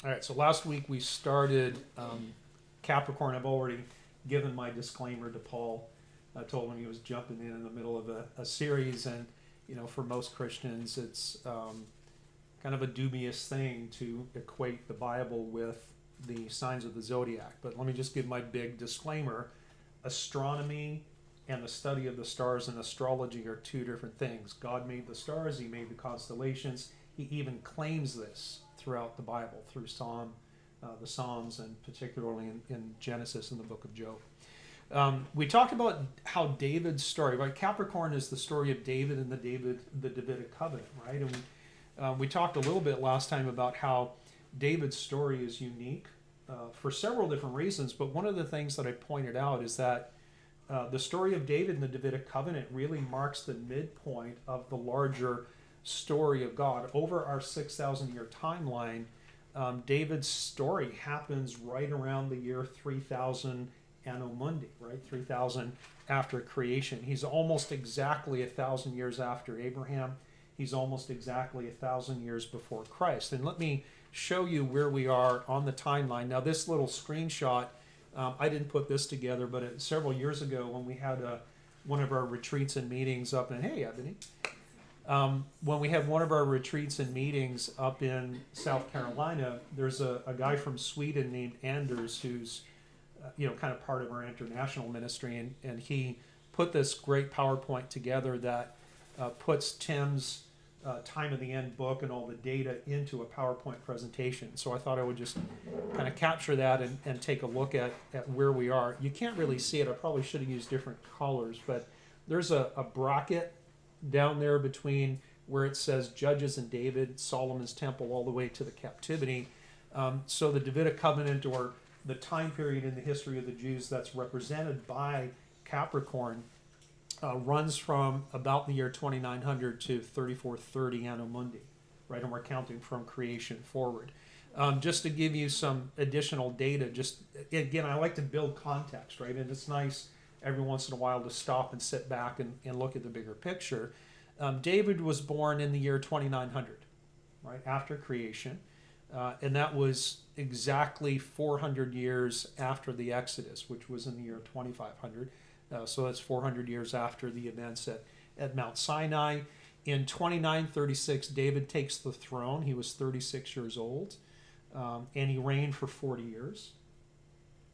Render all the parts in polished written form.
All right, so last week we started Capricorn. I've already given my disclaimer to Paul. I told him he was jumping in the middle of a series, and for most Christians, it's kind of a dubious thing to equate the Bible with the signs of the zodiac. But let me just give my big disclaimer: astronomy and the study of the stars and astrology are two different things. God made the stars; He made the constellations. He even claims this throughout the Bible, through the Psalms, and particularly in Genesis and the book of Job. We talked about how David's story, right? Capricorn is the story of David and the Davidic covenant, right? And we talked a little bit last time about how David's story is unique for several different reasons, but one of the things that I pointed out is that the story of David and the Davidic covenant really marks the midpoint of the larger story of God. Over our 6,000 year timeline, David's story happens right around the year 3000 Anno Mundi, right? 3000 after creation. He's almost exactly 1,000 years after Abraham. He's almost exactly 1,000 years before Christ. And let me show you where we are on the timeline. Now, this little screenshot, I didn't put this together, but several years ago when we had one of our retreats and meetings up in, hey, Ebony, when we had one of our retreats and meetings up in South Carolina, there's a guy from Sweden named Anders who's kind of part of our international ministry, and he put this great PowerPoint together that puts Tim's Time of the End book and all the data into a PowerPoint presentation. So I thought I would just kind of capture that and take a look at where we are. You can't really see it. I probably should have used different colors, but there's a bracket down there between where it says Judges and David, Solomon's temple, all the way to the captivity. So the Davidic covenant, or the time period in the history of the Jews that's represented by Capricorn, runs from about the year 2900 to 3430 Anno Mundi, right? And we're counting from creation forward. Just to give you some additional data, just again, I like to build context, right? And it's nice every once in a while to stop and sit back and look at the bigger picture. David was born in the year 2900, right, after creation. And that was exactly 400 years after the Exodus, which was in the year 2500. So that's 400 years after the events at Mount Sinai. In 2936, David takes the throne. He was 36 years old, and he reigned for 40 years.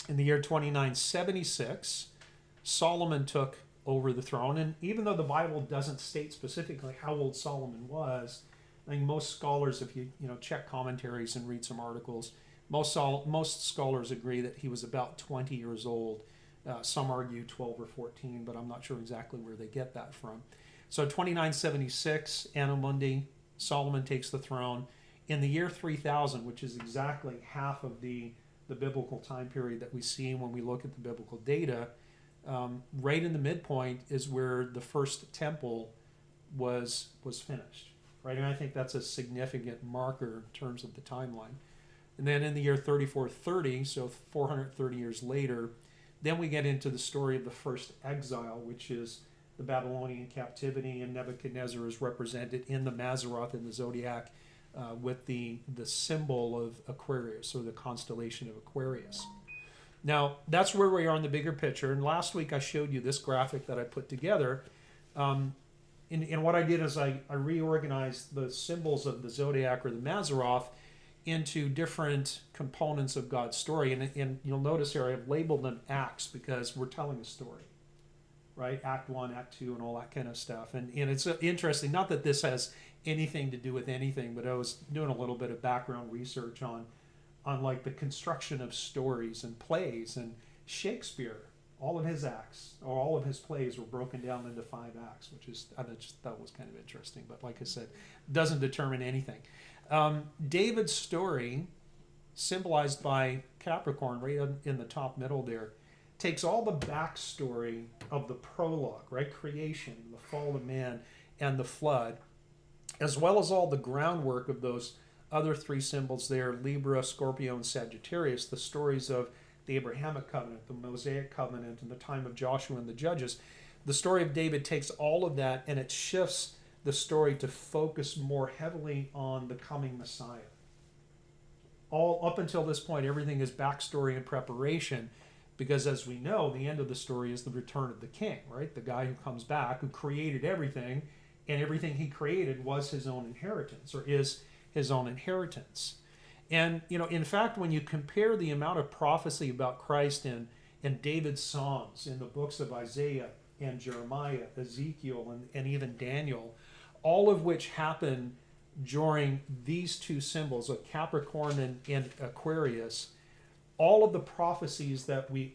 In the year 2976, Solomon took over the throne. And even though the Bible doesn't state specifically how old Solomon was, I think most scholars, if you check commentaries and read some articles, most scholars agree that he was about 20 years old. Some argue 12 or 14, but I'm not sure exactly where they get that from. So 2976, Anno Mundi, Solomon takes the throne. In the year 3000, which is exactly half of the biblical time period that we see when we look at the biblical data, right in the midpoint is where the first temple was finished. Right, and I think that's a significant marker in terms of the timeline. And then in the year 3430, so 430 years later, then we get into the story of the first exile, which is the Babylonian captivity, and Nebuchadnezzar is represented in the Mazzaroth in the zodiac with the symbol of Aquarius, or the constellation of Aquarius. Now, that's where we are in the bigger picture. And last week I showed you this graphic that I put together. And what I did is I reorganized the symbols of the zodiac, or the Mazzaroth, into different components of God's story. And you'll notice here I've labeled them acts because we're telling a story, right? Act 1, Act 2, and all that kind of stuff. And it's interesting, not that this has anything to do with anything, but I was doing a little bit of background research on like the construction of stories and plays. And Shakespeare, all of his acts, or all of his plays, were broken down into 5 acts, which is, I just thought was kind of interesting. But like I said, doesn't determine anything. David's story, symbolized by Capricorn right in the top middle there, takes all the backstory of the prologue, right? Creation, the fall of man, and the flood, as well as all the groundwork of those other 3 symbols there, Libra, Scorpio, and Sagittarius, the stories of the Abrahamic covenant, the Mosaic covenant, and the time of Joshua and the Judges. The story of David takes all of that and it shifts the story to focus more heavily on the coming Messiah. all up until this point, everything is backstory and preparation, because as we know, the end of the story is the return of the king, right? The guy who comes back, who created everything, and everything he created was his own inheritance, or is his own inheritance. And, in fact, when you compare the amount of prophecy about Christ in David's Psalms, in the books of Isaiah and Jeremiah, Ezekiel, and even Daniel, all of which happen during these two symbols of Capricorn and Aquarius, all of the prophecies that we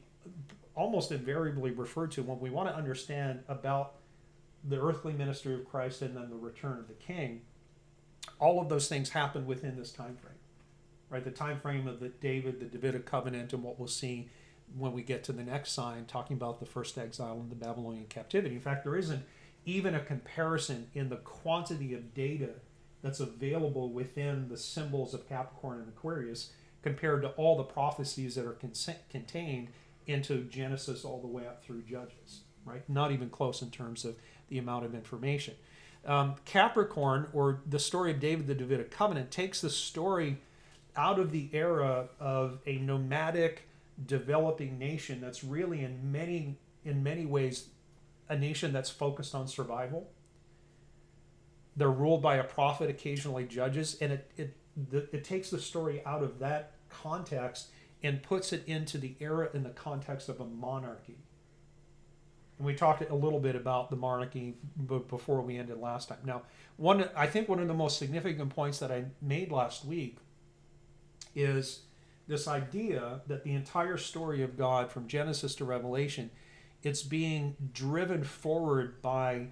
almost invariably refer to when we want to understand about the earthly ministry of Christ and then the return of the king, all of those things happen within this time frame, right? The time frame of the Davidic covenant, and what we'll see when we get to the next sign, talking about the first exile in the Babylonian captivity. In fact, there isn't even a comparison in the quantity of data that's available within the symbols of Capricorn and Aquarius compared to all the prophecies that are contained into Genesis all the way up through Judges, right? Not even close in terms of the amount of information. Capricorn, or the story of David, the Davidic covenant, takes the story out of the era of a nomadic, developing nation that's really in many ways a nation that's focused on survival. They're ruled by a prophet, occasionally judges, and it takes the story out of that context and puts it into the era in the context of a monarchy. And we talked a little bit about the monarchy before we ended last time. Now, I think one of the most significant points that I made last week is this idea that the entire story of God from Genesis to Revelation, it's being driven forward by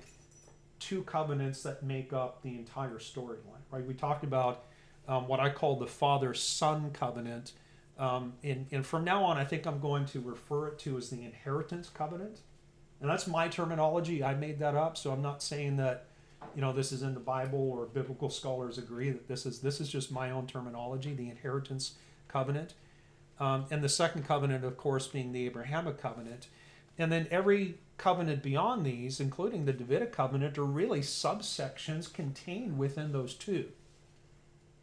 two covenants that make up the entire storyline, right? We talked about what I call the Father-Son covenant, and from now on, I think I'm going to refer it to as the inheritance covenant, and that's my terminology. I made that up, so I'm not saying that this is in the Bible or biblical scholars agree that this is just my own terminology, the inheritance covenant, and the second covenant, of course, being the Abrahamic covenant. And then every covenant beyond these, including the Davidic covenant, are really subsections contained within those two.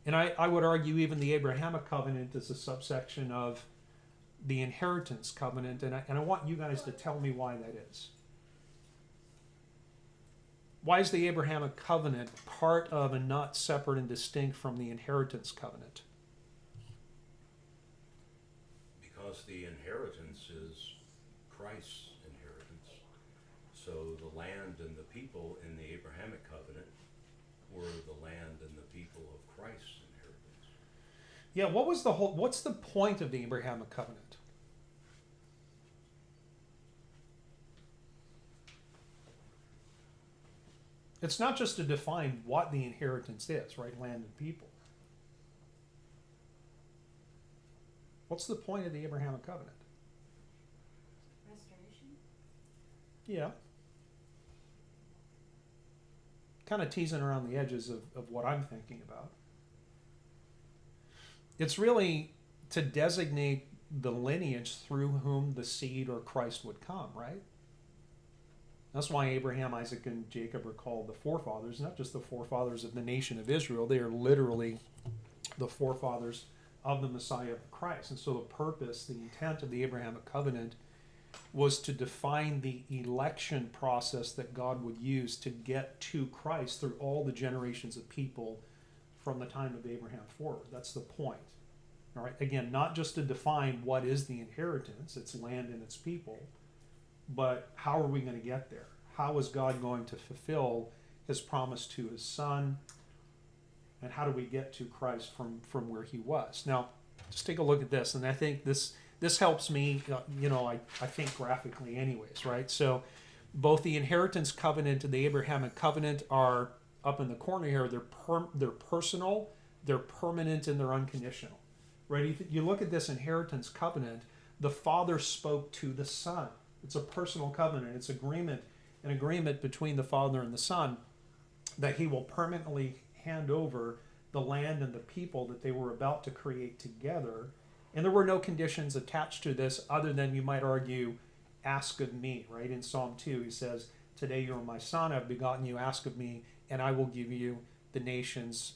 And I would argue even the Abrahamic covenant is a subsection of the inheritance covenant, and I want you guys to tell me why that is. Why is the Abrahamic covenant part of and not separate and distinct from the inheritance covenant? Because the inheritance is Christ's inheritance. So the land and the people in the Abrahamic covenant were the land and the people of Christ's inheritance. Yeah, what's the point of the Abrahamic covenant? It's not just to define what the inheritance is, right? Land and people. What's the point of the Abrahamic covenant? Restoration? Yeah. Kind of teasing around the edges of what I'm thinking about. It's really to designate the lineage through whom the seed or Christ would come, right? That's why Abraham, Isaac, and Jacob are called the forefathers, not just the forefathers of the nation of Israel. They are literally the forefathers of the Messiah of Christ. And so the purpose, the intent of the Abrahamic covenant was to define the election process that God would use to get to Christ through all the generations of people from the time of Abraham forward. That's the point. All right. Again, not just to define what is the inheritance, its land and its people, but how are we going to get there? How is God going to fulfill his promise to his son? And how do we get to Christ from where he was? Now, just take a look at this, and I think this helps me, I think graphically anyways, right? So both the inheritance covenant and the Abrahamic covenant are up in the corner here. They're personal, they're permanent, and they're unconditional, right? You look at this inheritance covenant, the Father spoke to the Son. It's a personal covenant. It's an agreement between the Father and the Son that he will permanently hand over the land and the people that they were about to create together. And there were no conditions attached to this other than, you might argue, ask of me, right? In Psalm 2, he says, "Today you are my son, I've begotten you, ask of me, and I will give you the nations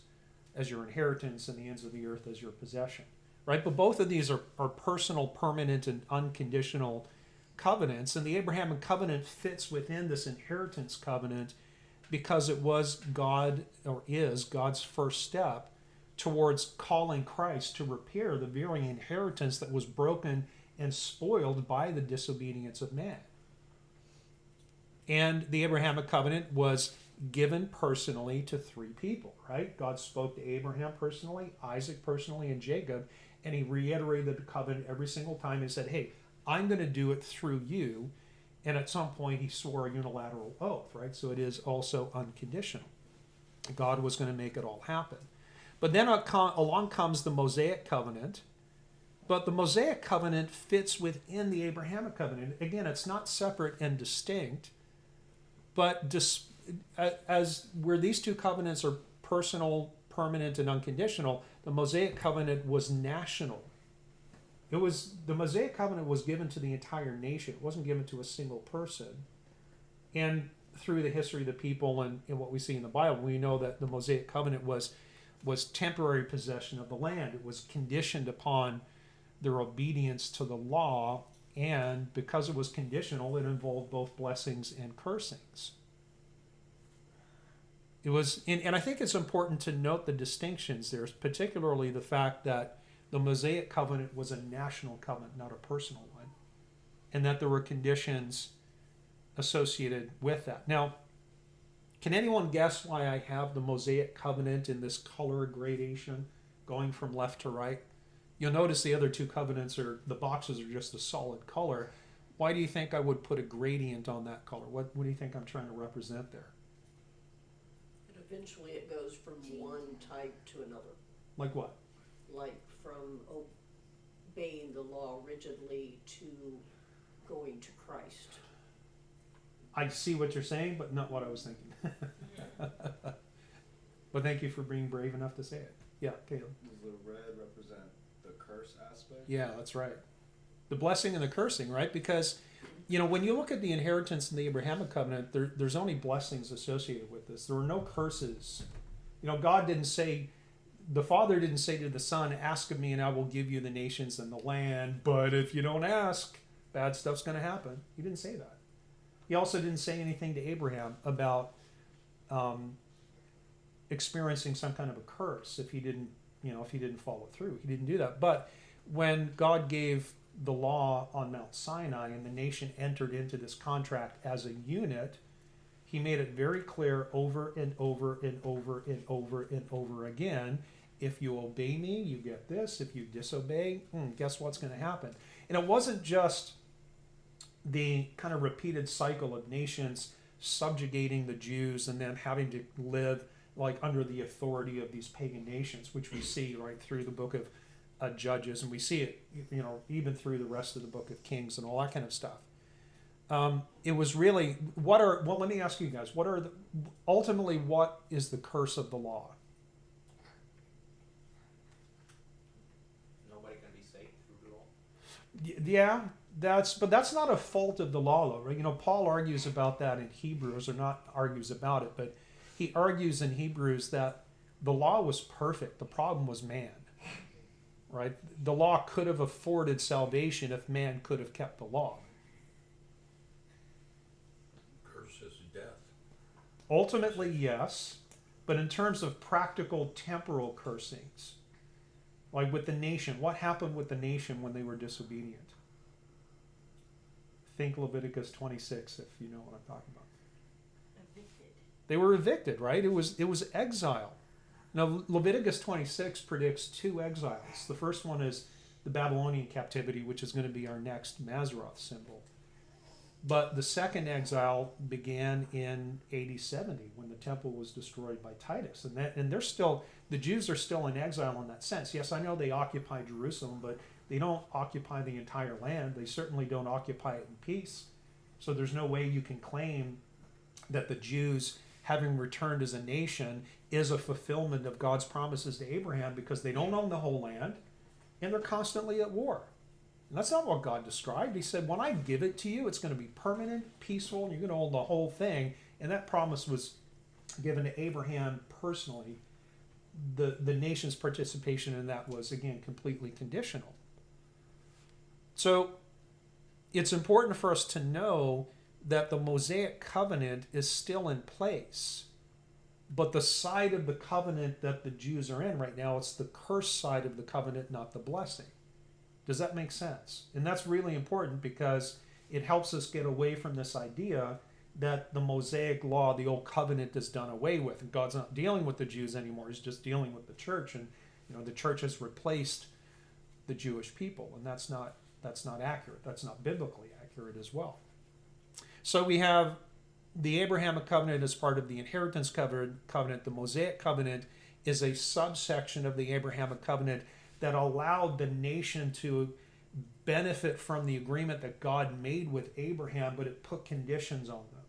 as your inheritance and the ends of the earth as your possession. Right? But both of these are personal, permanent, and unconditional covenants. And the Abrahamic covenant fits within this inheritance covenant because it was God, or is God's first step towards calling Christ to repair the very inheritance that was broken and spoiled by the disobedience of man. And the Abrahamic covenant was given personally to three people, right? God spoke to Abraham personally, Isaac personally, and Jacob, and he reiterated the covenant every single time and said, hey, I'm going to do it through you. And at some point he swore a unilateral oath, right? So it is also unconditional. God was going to make it all happen. But then along comes the Mosaic covenant. But the Mosaic covenant fits within the Abrahamic covenant. Again, it's not separate and distinct, but as where these two covenants are personal, permanent, and unconditional, the Mosaic covenant was national. The Mosaic covenant was given to the entire nation. It wasn't given to a single person. And through the history of the people and what we see in the Bible, we know that the Mosaic covenant was temporary possession of the land. It was conditioned upon their obedience to the law, and because it was conditional, it involved both blessings and cursings. It was, and I think it's important to note the distinctions there, particularly the fact that the Mosaic covenant was a national covenant, not a personal one, and that there were conditions associated with that. Now, can anyone guess why I have the Mosaic covenant in this color gradation going from left to right? You'll notice the other two covenants the boxes are just a solid color. Why do you think I would put a gradient on that color? What do you think I'm trying to represent there? And eventually it goes from one type to another. Like what? Like from obeying the law rigidly to going to Christ. I see what you're saying, but not what I was thinking. But thank you for being brave enough to say it. Yeah, Caleb. Does the red represent the curse aspect? Yeah, that's right. The blessing and the cursing, right? Because, when you look at the inheritance in the Abrahamic covenant, there's only blessings associated with this. There were no curses. God didn't say, the Father didn't say to the Son, ask of me and I will give you the nations and the land, but if you don't ask, bad stuff's going to happen. He didn't say that. He also didn't say anything to Abraham about experiencing some kind of a curse if he didn't follow through. He didn't do that. But when God gave the law on Mount Sinai and the nation entered into this contract as a unit, he made it very clear over and over and over and over and over again, if you obey me, you get this. If you disobey, guess what's going to happen? And it wasn't just the kind of repeated cycle of nations subjugating the Jews and then having to live like under the authority of these pagan nations, which we see right through the book of Judges, and we see it, even through the rest of the book of Kings and all that kind of stuff. It was really, let me ask you guys, ultimately, what is the curse of the law? Nobody can be saved through the law. Yeah, but that's not a fault of the law, though, right? Paul argues about that in Hebrews, or not argues about it, but he argues in Hebrews that the law was perfect. The problem was man, right? The law could have afforded salvation if man could have kept the law. Curse is death. Ultimately, yes, but in terms of practical temporal cursings, like with the nation, what happened with the nation when they were disobedient? Think Leviticus 26, if you know what I'm talking about. Evicted. They were evicted, right? It was exile. Now, Leviticus 26 predicts two exiles. The first one is the Babylonian captivity, which is going to be our next Mazzaroth symbol. But the second exile began in AD 70 when the temple was destroyed by Titus. And they're still, the Jews are still in exile in that sense. Yes, I know they occupy Jerusalem, but they don't occupy the entire land. They certainly don't occupy it in peace. So there's no way you can claim that the Jews, having returned as a nation, is a fulfillment of God's promises to Abraham, because they don't own the whole land and they're constantly at war. And that's not what God described. He said, when I give it to you, it's going to be permanent, peaceful, and you're going to own the whole thing. And that promise was given to Abraham personally the nation's participation in that was, again, completely conditional. So it's important for us to know that the Mosaic covenant is still in place. But the side of the covenant that the Jews are in right now, it's the curse side of the covenant, not the blessing. Does that make sense? And that's really important because it helps us get away from this idea that the Mosaic law, the old covenant, is done away with. And God's not dealing with the Jews anymore. He's just dealing with the church. And the church has replaced the Jewish people. And that's not accurate. That's not biblically accurate as well. So we have the Abrahamic covenant as part of the inheritance covenant. The Mosaic covenant is a subsection of the Abrahamic covenant that allowed the nation to benefit from the agreement that God made with Abraham, but it put conditions on them.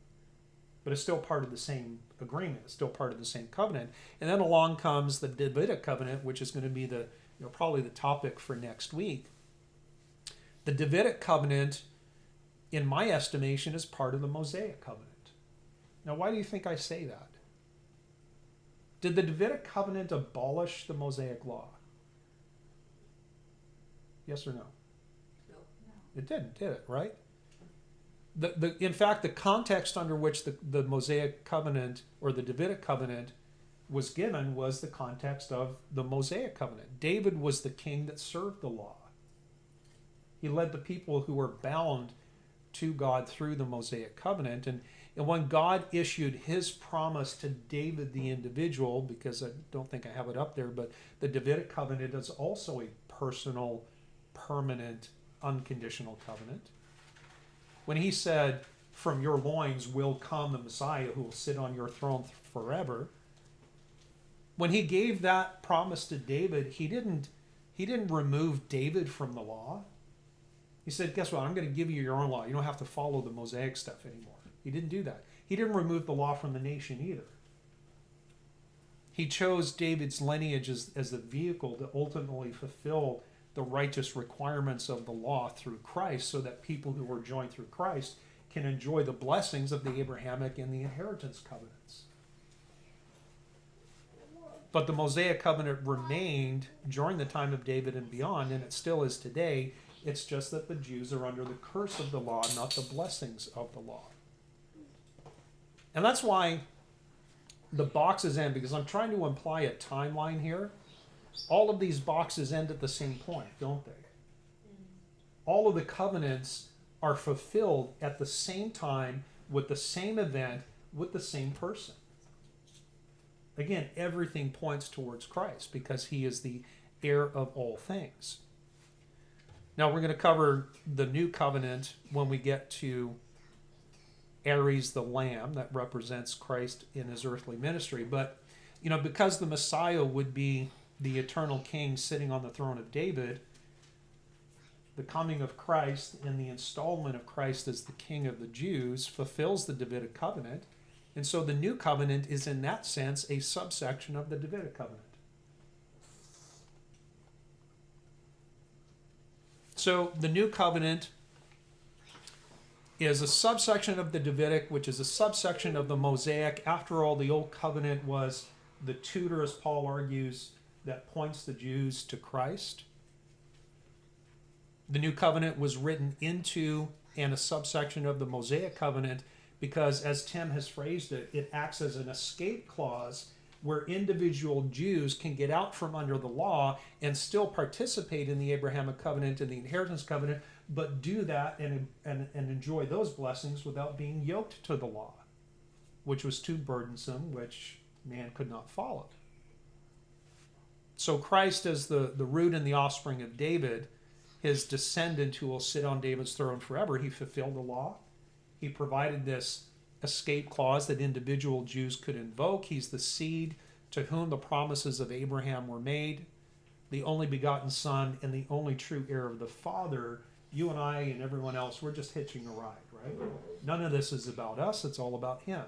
But it's still part of the same agreement. It's still part of the same covenant. And then along comes the Davidic covenant, which is going to be the probably the topic for next week. The Davidic covenant, in my estimation, is part of the Mosaic covenant. Now, why do you think I say that? Did the Davidic covenant abolish the Mosaic law? Yes or no? No. It didn't, did it, right? In fact, the context under which the Mosaic covenant or the Davidic covenant was given was the context of the Mosaic covenant. David was the king that served the law. He led the people who were bound to God through the Mosaic covenant. And when God issued his promise to David the individual, because I don't think I have it up there, but the Davidic covenant is also a personal, permanent, unconditional covenant. When he said, from your loins will come the Messiah who will sit on your throne forever, when he gave that promise to David, he didn't remove David from the law. He said, guess what? I'm going to give you your own law. You don't have to follow the Mosaic stuff anymore. He didn't do that. He didn't remove the law from the nation either. He chose David's lineage as the vehicle to ultimately fulfill the righteous requirements of the law through Christ, so that people who were joined through Christ can enjoy the blessings of the Abrahamic and the inheritance covenants. But the Mosaic covenant remained during the time of David and beyond, and it still is today. It's just that the Jews are under the curse of the law, not the blessings of the law. And that's why the boxes end, because I'm trying to imply a timeline here. All of these boxes end at the same point, don't they? All of the covenants are fulfilled at the same time, with the same event, with the same person. Again, everything points towards Christ because he is the heir of all things. Now we're going to cover the new covenant when we get to Aries the Lamb that represents Christ in his earthly ministry. But, because the Messiah would be the eternal king sitting on the throne of David, the coming of Christ and the installment of Christ as the king of the Jews fulfills the Davidic covenant. And so the new covenant is in that sense a subsection of the Davidic covenant. So the new covenant is a subsection of the Davidic, which is a subsection of the Mosaic. After all, the old covenant was the tutor, as Paul argues, that points the Jews to Christ. The new covenant was written into and a subsection of the Mosaic covenant because, as Tim has phrased it, it acts as an escape clause where individual Jews can get out from under the law and still participate in the Abrahamic covenant and the inheritance covenant, but do that and enjoy those blessings without being yoked to the law, which was too burdensome, which man could not follow. So Christ, as the root and the offspring of David, his descendant who will sit on David's throne forever, he fulfilled the law. He provided this escape clause that individual Jews could invoke. He's the seed to whom the promises of Abraham were made, the only begotten Son and the only true heir of the Father. You and I and everyone else, we're just hitching a ride, right? None of this is about us. It's all about him.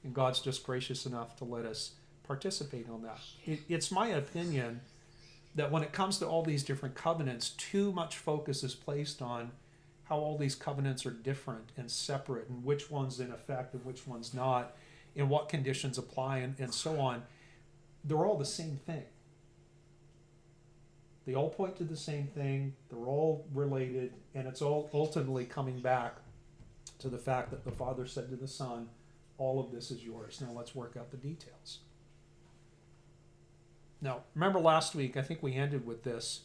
And God's just gracious enough to let us participate on that. It's my opinion that when it comes to all these different covenants, too much focus is placed on how all these covenants are different and separate, and which one's in effect and which one's not, and what conditions apply, and so on. they're all the same thing. They all point to the same thing, they're all related, and it's all ultimately coming back to the fact that the Father said to the Son, all of this is yours. Now let's work out the details. Now, remember last week, I think we ended with this.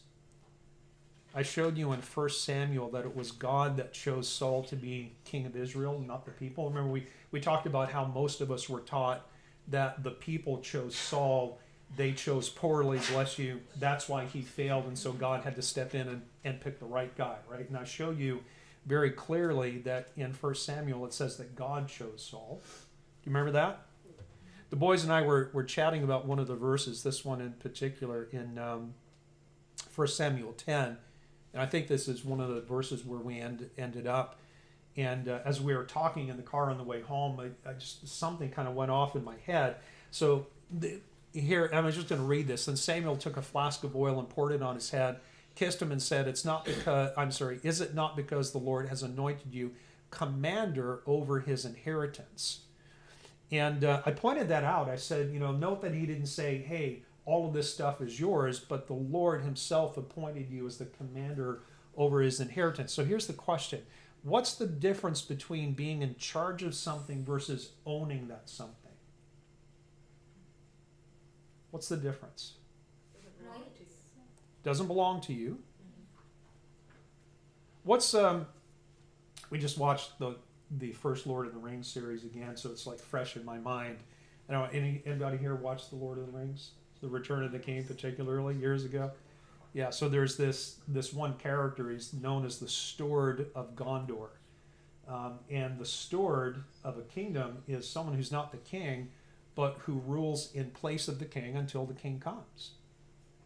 I showed you in 1 Samuel that it was God that chose Saul to be king of Israel, not the people. Remember, we talked about how most of us were taught that the people chose Saul. They chose poorly, bless you. That's why he failed, and so God had to step in and pick the right guy, right? And I showed you very clearly that in 1 Samuel it says that God chose Saul. Do you remember that? The boys and I were chatting about one of the verses, this one in particular, in 1 Samuel 10. And I think this is one of the verses where we ended up. And as we were talking in the car on the way home, I just something kind of went off in my head. So here, I'm just going to read this. And Samuel took a flask of oil and poured it on his head, kissed him and said, is it not because the Lord has anointed you commander over his inheritance? And I pointed that out. I said, note that he didn't say, hey, all of this stuff is yours, but the Lord himself appointed you as the commander over his inheritance. So here's the question. What's the difference between being in charge of something versus owning that something? What's the difference? Doesn't belong to you. What's we just watched the first Lord of the Rings series again, so it's like fresh in my mind. I don't know, anybody here watched the Lord of the Rings? The Return of the King, particularly years ago. Yeah, so there's this one character. He's known as the steward of Gondor, and the steward of a kingdom is someone who's not the king, but who rules in place of the king until the king comes.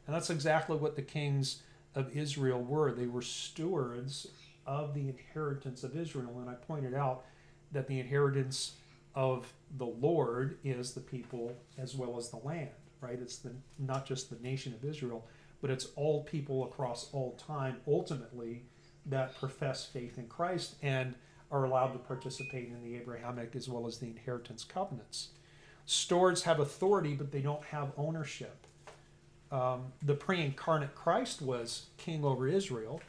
And that's exactly what the kings of Israel were. They were stewards of the inheritance of Israel. And I pointed out that the inheritance of the Lord is the people as well as the land, right? It's not just the nation of Israel, but it's all people across all time, ultimately, that profess faith in Christ and are allowed to participate in the Abrahamic as well as the inheritance covenants. Stewards have authority, but they don't have ownership. The pre-incarnate Christ was king over Israel,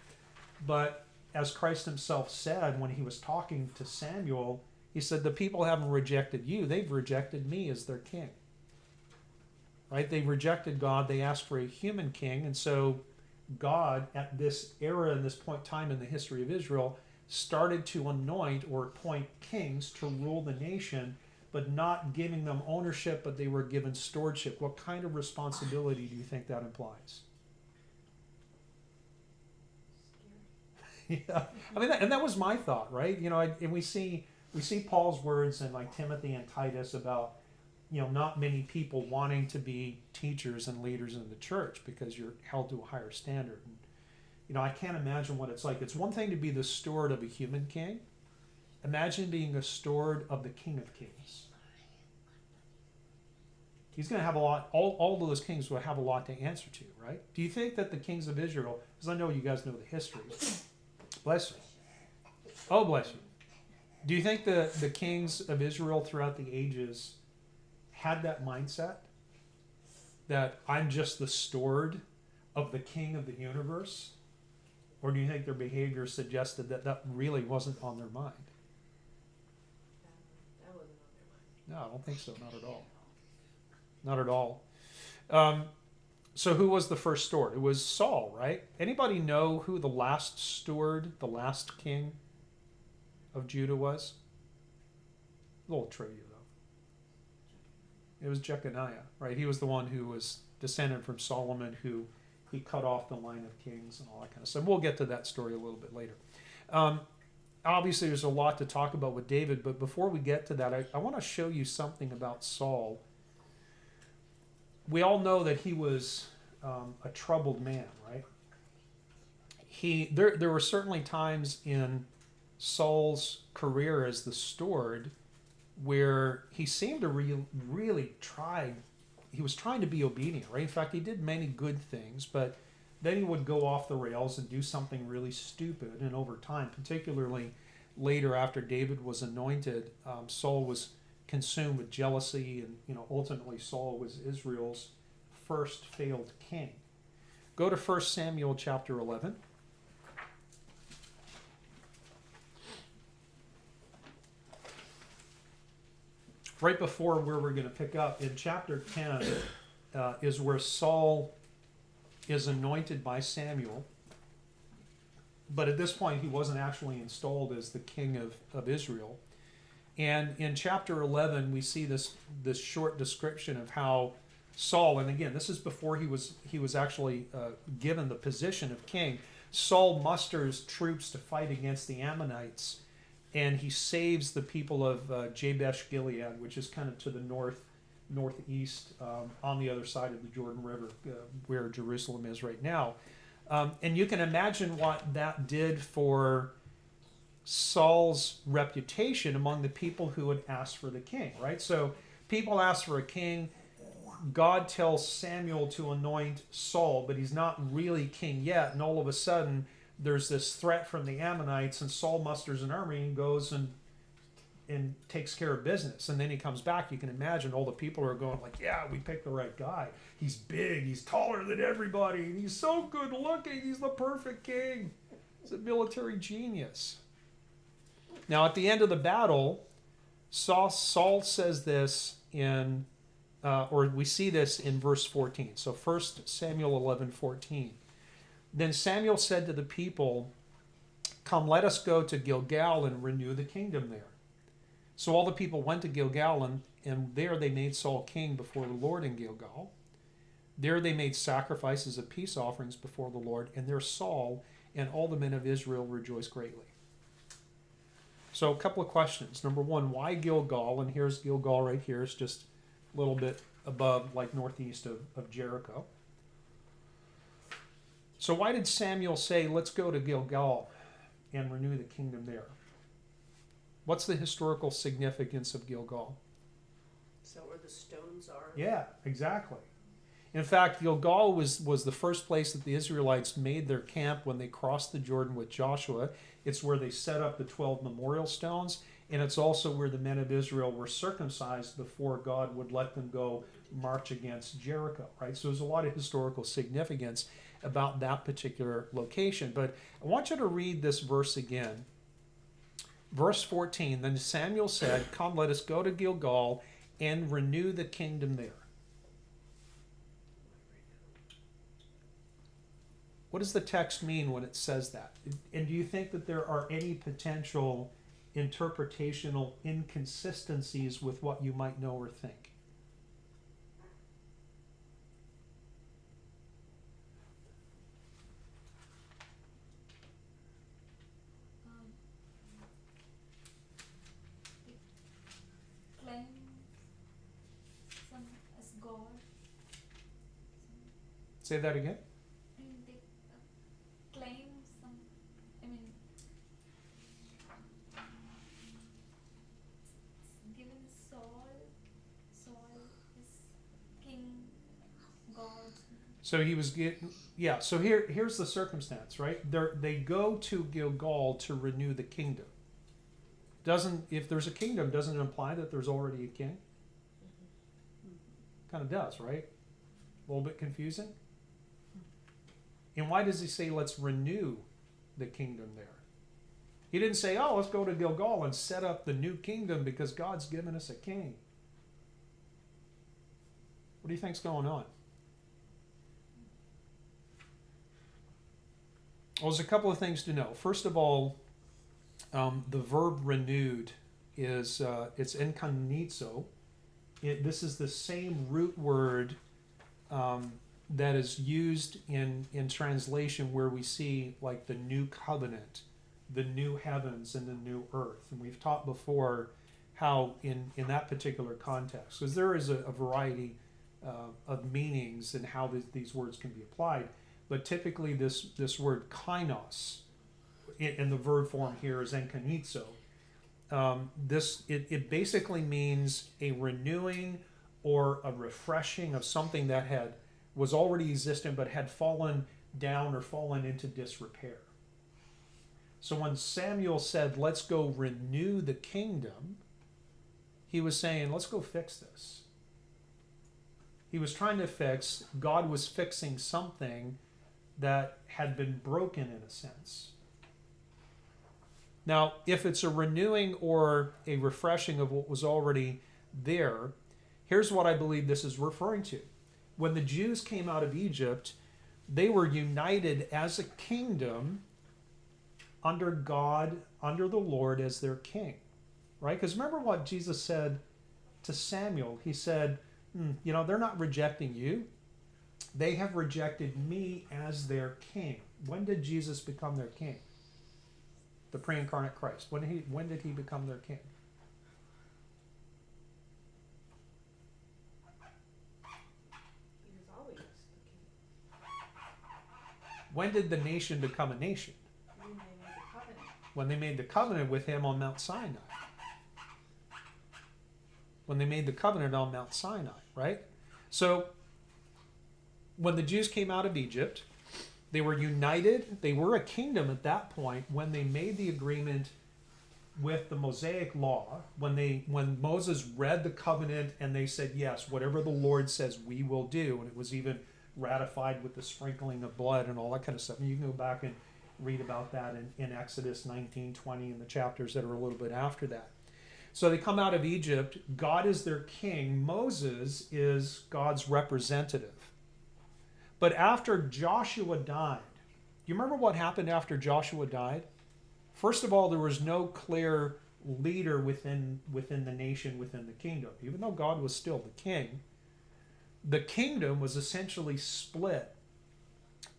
but as Christ himself said when he was talking to Samuel, he said, the people haven't rejected you, they've rejected me as their king. Right? They rejected God, they asked for a human king, and so God, at this era and this point in time in the history of Israel, started to anoint or appoint kings to rule the nation, but not giving them ownership, but they were given stewardship. What kind of responsibility do you think that implies? Yeah, I mean, and that was my thought, right? And we see Paul's words in like Timothy and Titus about, not many people wanting to be teachers and leaders in the church because you're held to a higher standard. And, I can't imagine what it's like. It's one thing to be the steward of a human king. Imagine being a steward of the King of Kings. He's going to have a lot, all of those kings will have a lot to answer to, right? Do you think that the kings of Israel, because I know you guys know the history, bless you. Oh, bless you. Do you think the kings of Israel throughout the ages had that mindset? That I'm just the steward of the king of the universe? Or do you think their behavior suggested that really wasn't on their mind? That wasn't on their mind. No, I don't think so. Not at all. Not at all. So who was the first steward? It was Saul, right? Anybody know who the last steward, the last king of Judah was? A little trivia, though. It was Jeconiah, right? He was the one who was descended from Solomon, who he cut off the line of kings and all that kind of stuff. We'll get to that story a little bit later. Obviously, there's a lot to talk about with David, but before we get to that, I want to show you something about Saul. We all know that he was a troubled man, right? There were certainly times in Saul's career as the steward where he seemed to really try. He was trying to be obedient, right? In fact, he did many good things, but then he would go off the rails and do something really stupid. And over time, particularly later after David was anointed, Saul was consumed with jealousy, and ultimately Saul was Israel's first failed king. Go to 1 Samuel chapter 11. Right before where we're going to pick up, in chapter 10 is where Saul is anointed by Samuel. But at this point, he wasn't actually installed as the king of Israel. And in chapter 11, we see this short description of how Saul, and again, this is before he was actually given the position of king. Saul musters troops to fight against the Ammonites, and he saves the people of Jabesh Gilead, which is kind of to the northeast, on the other side of the Jordan River, where Jerusalem is right now. And you can imagine what that did for Saul's reputation among the people who had asked for the king, right? So people ask for a king. God tells Samuel to anoint Saul, but he's not really king yet. And all of a sudden, there's this threat from the Ammonites, and Saul musters an army and goes and takes care of business. And then he comes back. You can imagine all the people are going like, yeah, we picked the right guy. He's big. He's taller than everybody. And he's so good looking. He's the perfect king. He's a military genius. Now, at the end of the battle, Saul says this in, or we see this in verse 14. So 1 Samuel 11:14. Then Samuel said to the people, "Come, let us go to Gilgal and renew the kingdom there." So all the people went to Gilgal, and there they made Saul king before the Lord in Gilgal. There they made sacrifices of peace offerings before the Lord, and there Saul and all the men of Israel rejoiced greatly. So a couple of questions. Number one, why Gilgal? And here's Gilgal right here. It's just a little bit above, like northeast of Jericho. So why did Samuel say, let's go to Gilgal and renew the kingdom there? What's the historical significance of Gilgal? Is that where the stones are? Yeah, exactly. In fact, Gilgal was the first place that the Israelites made their camp when they crossed the Jordan with Joshua. It's where they set up the 12 memorial stones, and it's also where the men of Israel were circumcised before God would let them go march against Jericho, right? So there's a lot of historical significance about that particular location. But I want you to read this verse again. Verse 14, then Samuel said, "Come, let us go to Gilgal and renew the kingdom there." What does the text mean when it says that? And do you think that there are any potential interpretational inconsistencies with what you might know or think? Claim some as God. Say that again. And they claim some. I mean, given Saul is king, God. So he was getting, yeah. So here's the circumstance, right? They go to Gilgal to renew the kingdom. If there's a kingdom, doesn't it imply that there's already a king? Kind of does, right? A little bit confusing. And why does he say, let's renew the kingdom there? He didn't say, oh, let's go to Gilgal and set up the new kingdom because God's given us a king. What do you think's going on? Well, there's a couple of things to know. First of all, the verb renewed is it's incognito. This is the same root word that is used in translation where we see like the new covenant, the new heavens and the new earth. And we've taught before how in that particular context, because there is a variety of meanings and how these words can be applied. But typically this word kainos, in the verb form here is enkanitzo. It basically means a renewing or a refreshing of something that was already existent but had fallen down or fallen into disrepair. So when Samuel said, let's go renew the kingdom, he was saying, let's go fix this. He was trying to fix, God was fixing something that had been broken in a sense. Now, if it's a renewing or a refreshing of what was already there, here's what I believe this is referring to. When the Jews came out of Egypt, they were united as a kingdom under God, under the Lord as their king. Right? Because remember what Jesus said to Samuel. He said, they're not rejecting you. They have rejected me as their king. When did Jesus become their king? The pre-incarnate Christ. When did he become their king? He was always the king. When did the nation become a nation? When they made the covenant. When they made the covenant with him on Mount Sinai. When they made the covenant on Mount Sinai, right? So, when the Jews came out of Egypt, they were united. They were a kingdom at that point when they made the agreement with the Mosaic law. When Moses read the covenant and they said, yes, whatever the Lord says, we will do. And it was even ratified with the sprinkling of blood and all that kind of stuff. And you can go back and read about that in Exodus 19, 20, and the chapters that are a little bit after that. So they come out of Egypt. God is their king. Moses is God's representative. But after Joshua died, you remember what happened after Joshua died? First of all, there was no clear leader within the nation, within the kingdom. Even though God was still the king, the kingdom was essentially split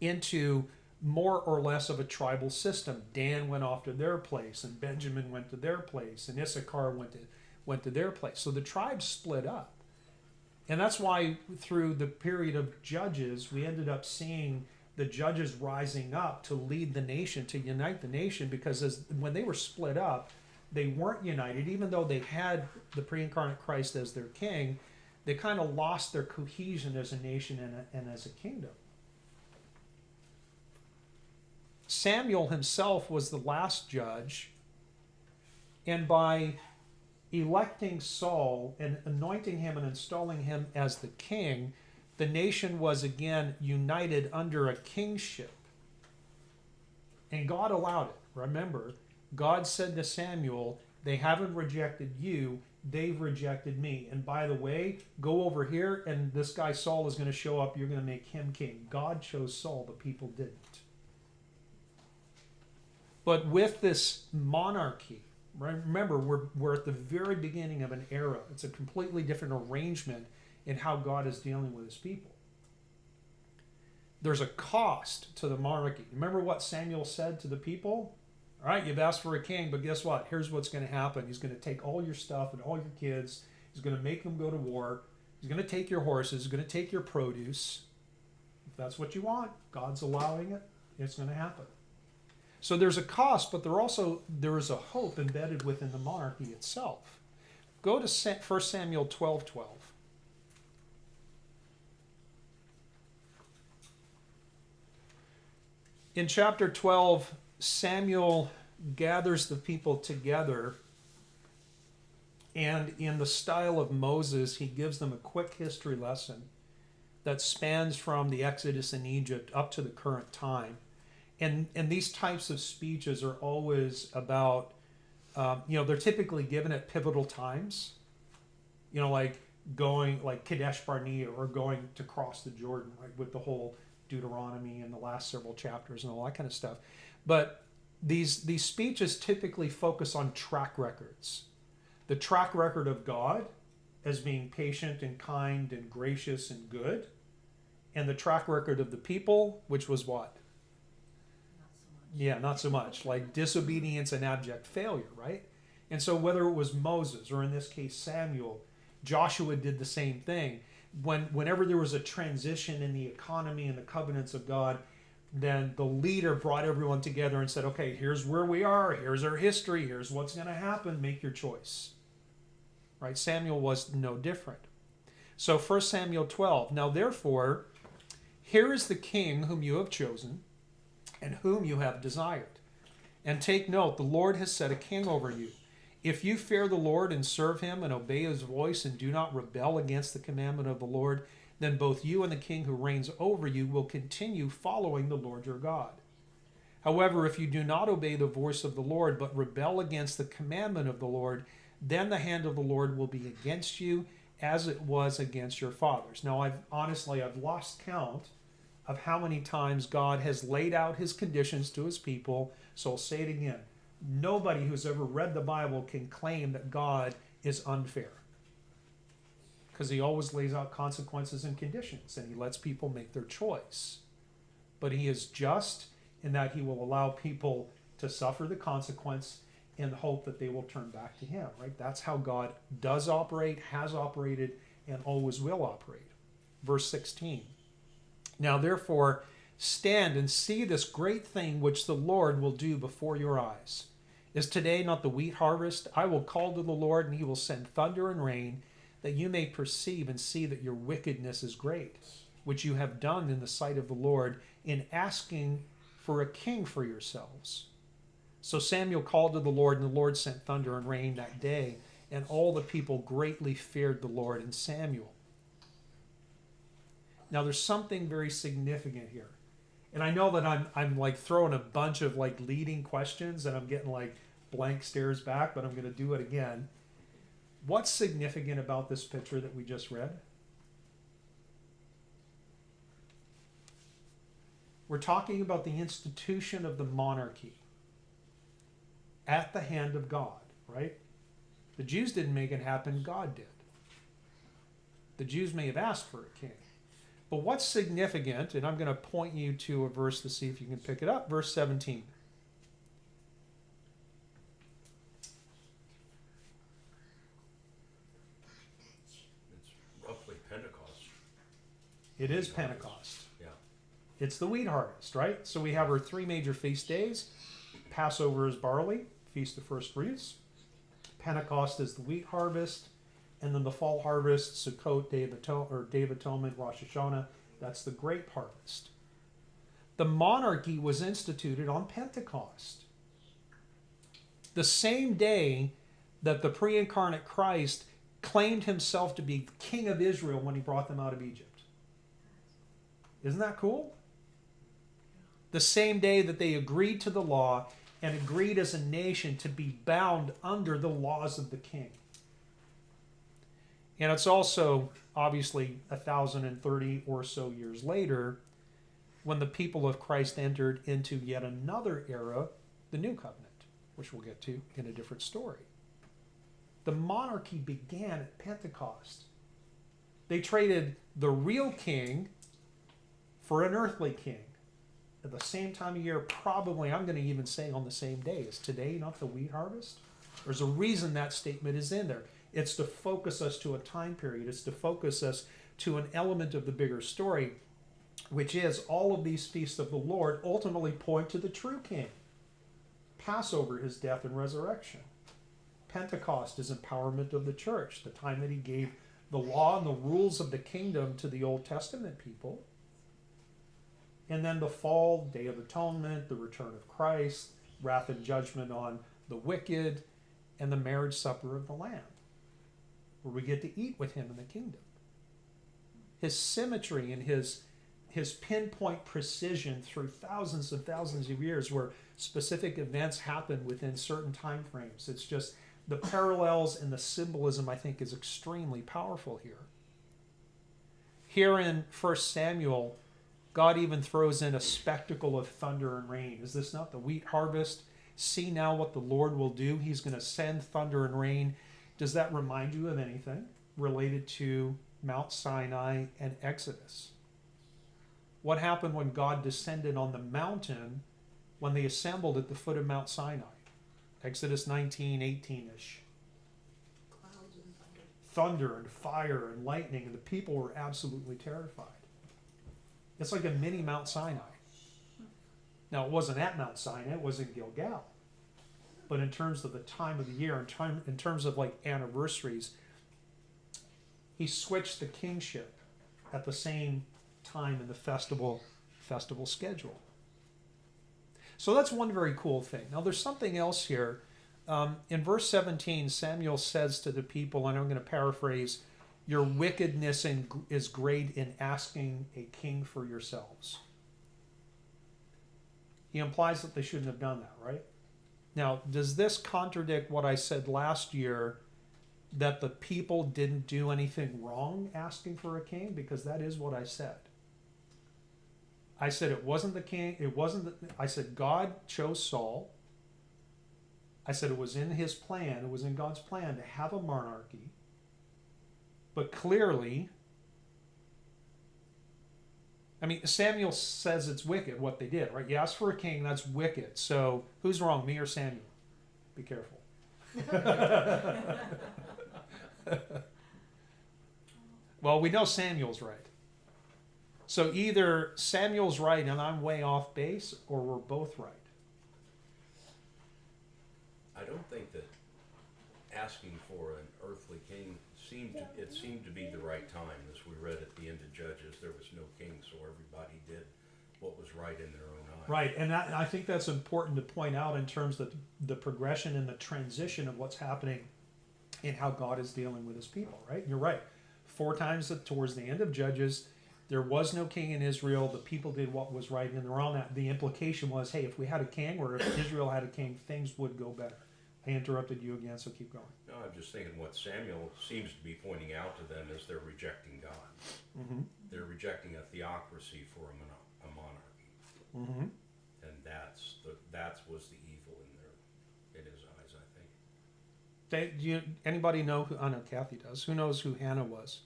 into more or less of a tribal system. Dan went off to their place, and Benjamin went to their place, and Issachar went to their place. So the tribes split up. And that's why through the period of Judges, we ended up seeing the judges rising up to lead the nation, to unite the nation, because when they were split up, they weren't united. Even though they had the pre-incarnate Christ as their king, they kind of lost their cohesion as a nation and as a kingdom. Samuel himself was the last judge, and by electing Saul and anointing him and installing him as the king, the nation was again united under a kingship. And God allowed it. Remember, God said to Samuel, they haven't rejected you, they've rejected me. And by the way, go over here and this guy Saul is going to show up, you're going to make him king. God chose Saul, the people didn't. But with this monarchy, remember, we're at the very beginning of an era. It's a completely different arrangement in how God is dealing with his people. There's a cost to the monarchy. Remember what Samuel said to the people? All right, you've asked for a king, but guess what? Here's what's going to happen. He's going to take all your stuff and all your kids. He's going to make them go to war. He's going to take your horses. He's going to take your produce. If that's what you want, God's allowing it. It's going to happen. So there's a cost, but there is a hope embedded within the monarchy itself. Go to 1 Samuel 12:12. In chapter 12, Samuel gathers the people together, and in the style of Moses, he gives them a quick history lesson that spans from the Exodus in Egypt up to the current time. And these types of speeches are always about, they're typically given at pivotal times, like going, like Kadesh Barnea, or going to cross the Jordan, right, with the whole Deuteronomy and the last several chapters and all that kind of stuff. But these speeches typically focus on track records. The track record of God as being patient and kind and gracious and good, and the track record of the people, which was what? Yeah, not so much. Like disobedience and abject failure, right? And so whether it was Moses or in this case Samuel, Joshua did the same thing. Whenever there was a transition in the economy and the covenants of God, then the leader brought everyone together and said, okay, here's where we are, here's our history, here's what's going to happen, make your choice. Right? Samuel was no different. So 1 Samuel 12, now therefore, here is the king whom you have chosen, and whom you have desired. And take note, the Lord has set a king over you. If you fear the Lord and serve him and obey his voice and do not rebel against the commandment of the Lord, then both you and the king who reigns over you will continue following the Lord your God. However, if you do not obey the voice of the Lord, but rebel against the commandment of the Lord, then the hand of the Lord will be against you, as it was against your fathers. Now, I've lost count of how many times God has laid out his conditions to his people. So I'll say it again. Nobody who's ever read the Bible can claim that God is unfair, because he always lays out consequences and conditions, and he lets people make their choice. But he is just in that he will allow people to suffer the consequence in the hope that they will turn back to him, right? That's how God does operate, has operated, and always will operate. Verse 16. Now therefore, stand and see this great thing which the Lord will do before your eyes. Is today not the wheat harvest? I will call to the Lord, and he will send thunder and rain, that you may perceive and see that your wickedness is great, which you have done in the sight of the Lord, in asking for a king for yourselves. So Samuel called to the Lord, and the Lord sent thunder and rain that day, and all the people greatly feared the Lord and Samuel. Now there's something very significant here. And I know that I'm like throwing a bunch of like leading questions, and I'm getting like blank stares back, but I'm going to do it again. What's significant about this picture that we just read? We're talking about the institution of the monarchy at the hand of God, right? The Jews didn't make it happen, God did. The Jews may have asked for a king. But what's significant, and I'm going to point you to a verse to see if you can pick it up, verse 17. It's roughly Pentecost. It is Pentecost. Yeah. It's the wheat harvest, right? So we have our three major feast days. Passover is barley, Feast of First Fruits. Pentecost is the wheat harvest. And then the fall harvest, Sukkot, Day of Atonement, Rosh Hashanah, that's the grape harvest. The monarchy was instituted on Pentecost. The same day that the pre-incarnate Christ claimed himself to be king of Israel when he brought them out of Egypt. Isn't that cool? The same day that they agreed to the law and agreed as a nation to be bound under the laws of the king. And it's also, obviously, 1,030 or so years later, when the people of Christ entered into yet another era, the New Covenant, which we'll get to in a different story. The monarchy began at Pentecost. They traded the real king for an earthly king. At the same time of year, probably, I'm going to even say on the same day. Is today not the wheat harvest? There's a reason that statement is in there. It's to focus us to a time period. It's to focus us to an element of the bigger story, which is all of these feasts of the Lord ultimately point to the true king. Passover, his death and resurrection. Pentecost is empowerment of the church, the time that he gave the law and the rules of the kingdom to the Old Testament people. And then the fall, Day of Atonement, the return of Christ, wrath and judgment on the wicked, and the marriage supper of the Lamb, where we get to eat with him in the kingdom. His symmetry and his pinpoint precision through thousands and thousands of years, where specific events happen within certain time frames. It's just the parallels and the symbolism, I think, is extremely powerful here. Here in 1 Samuel, God even throws in a spectacle of thunder and rain. Is this not the wheat harvest? See now what the Lord will do. He's going to send thunder and rain. Does that remind you of anything related to Mount Sinai and Exodus? What happened when God descended on the mountain when they assembled at the foot of Mount Sinai? Exodus 19, 18-ish. Clouds and thunder. Thunder and fire and lightning, and the people were absolutely terrified. It's like a mini Mount Sinai. Now, it wasn't at Mount Sinai, it was in Gilgal. But in terms of the time of the year, in terms of like anniversaries, he switched the kingship at the same time in the festival schedule. So that's one very cool thing. Now, there's something else here in verse 17, Samuel says to the people, and I'm going to paraphrase, your wickedness is great in asking a king for yourselves. He implies that they shouldn't have done that, right? Now, does this contradict what I said last year, that the people didn't do anything wrong asking for a king? Because that is what I said. I said it wasn't the king, I said God chose Saul. I said it was in his plan, it was in God's plan to have a monarchy. But clearly, I mean, Samuel says it's wicked what they did, right? You ask for a king, that's wicked. So who's wrong, me or Samuel? Be careful. Well, we know Samuel's right. So either Samuel's right and I'm way off base, or we're both right. I don't think that asking for an earthly king seemed to be the right time. As we read at the end of Judges, there was no king, so everybody did what was right in their own eyes. Right, and I think that's important to point out in terms of the progression and the transition of what's happening in how God is dealing with his people, right? You're right. 4 times towards the end of Judges, there was no king in Israel. The people did what was right, and around that, the implication was, hey, if we had a king, or if Israel had a king, things would go better. I interrupted you again, so keep going. No, I'm just thinking what Samuel seems to be pointing out to them is they're rejecting God. Mm-hmm. They're rejecting a theocracy for a monarchy. Mm-hmm. And that was the evil in his eyes, I think. Anybody know who? I know Kathy does. Who knows who Hanna was?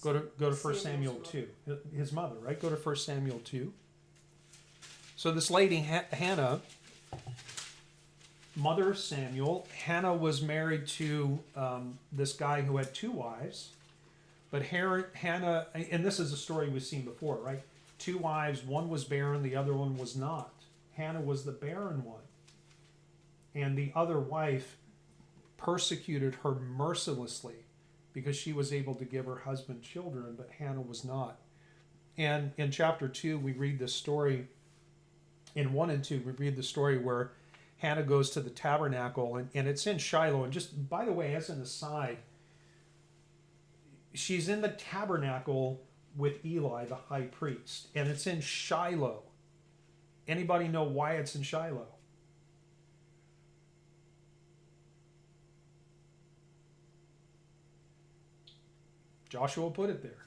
Go to 1 Samuel 2. His mother, right? Go to 1 Samuel 2. So this lady, Hanna, mother of Samuel, Hanna was married to this guy who had 2 wives. But Hanna, and this is a story we've seen before, right? 2 wives, one was barren, the other one was not. Hanna was the barren one. And the other wife persecuted her mercilessly because she was able to give her husband children, but Hanna was not. And in chapter 2, we read this story. In 1 and 2, we read the story where Hanna goes to the tabernacle, and it's in Shiloh. And just, by the way, as an aside, she's in the tabernacle with Eli, the high priest, and it's in Shiloh. Anybody know why it's in Shiloh? Joshua put it there.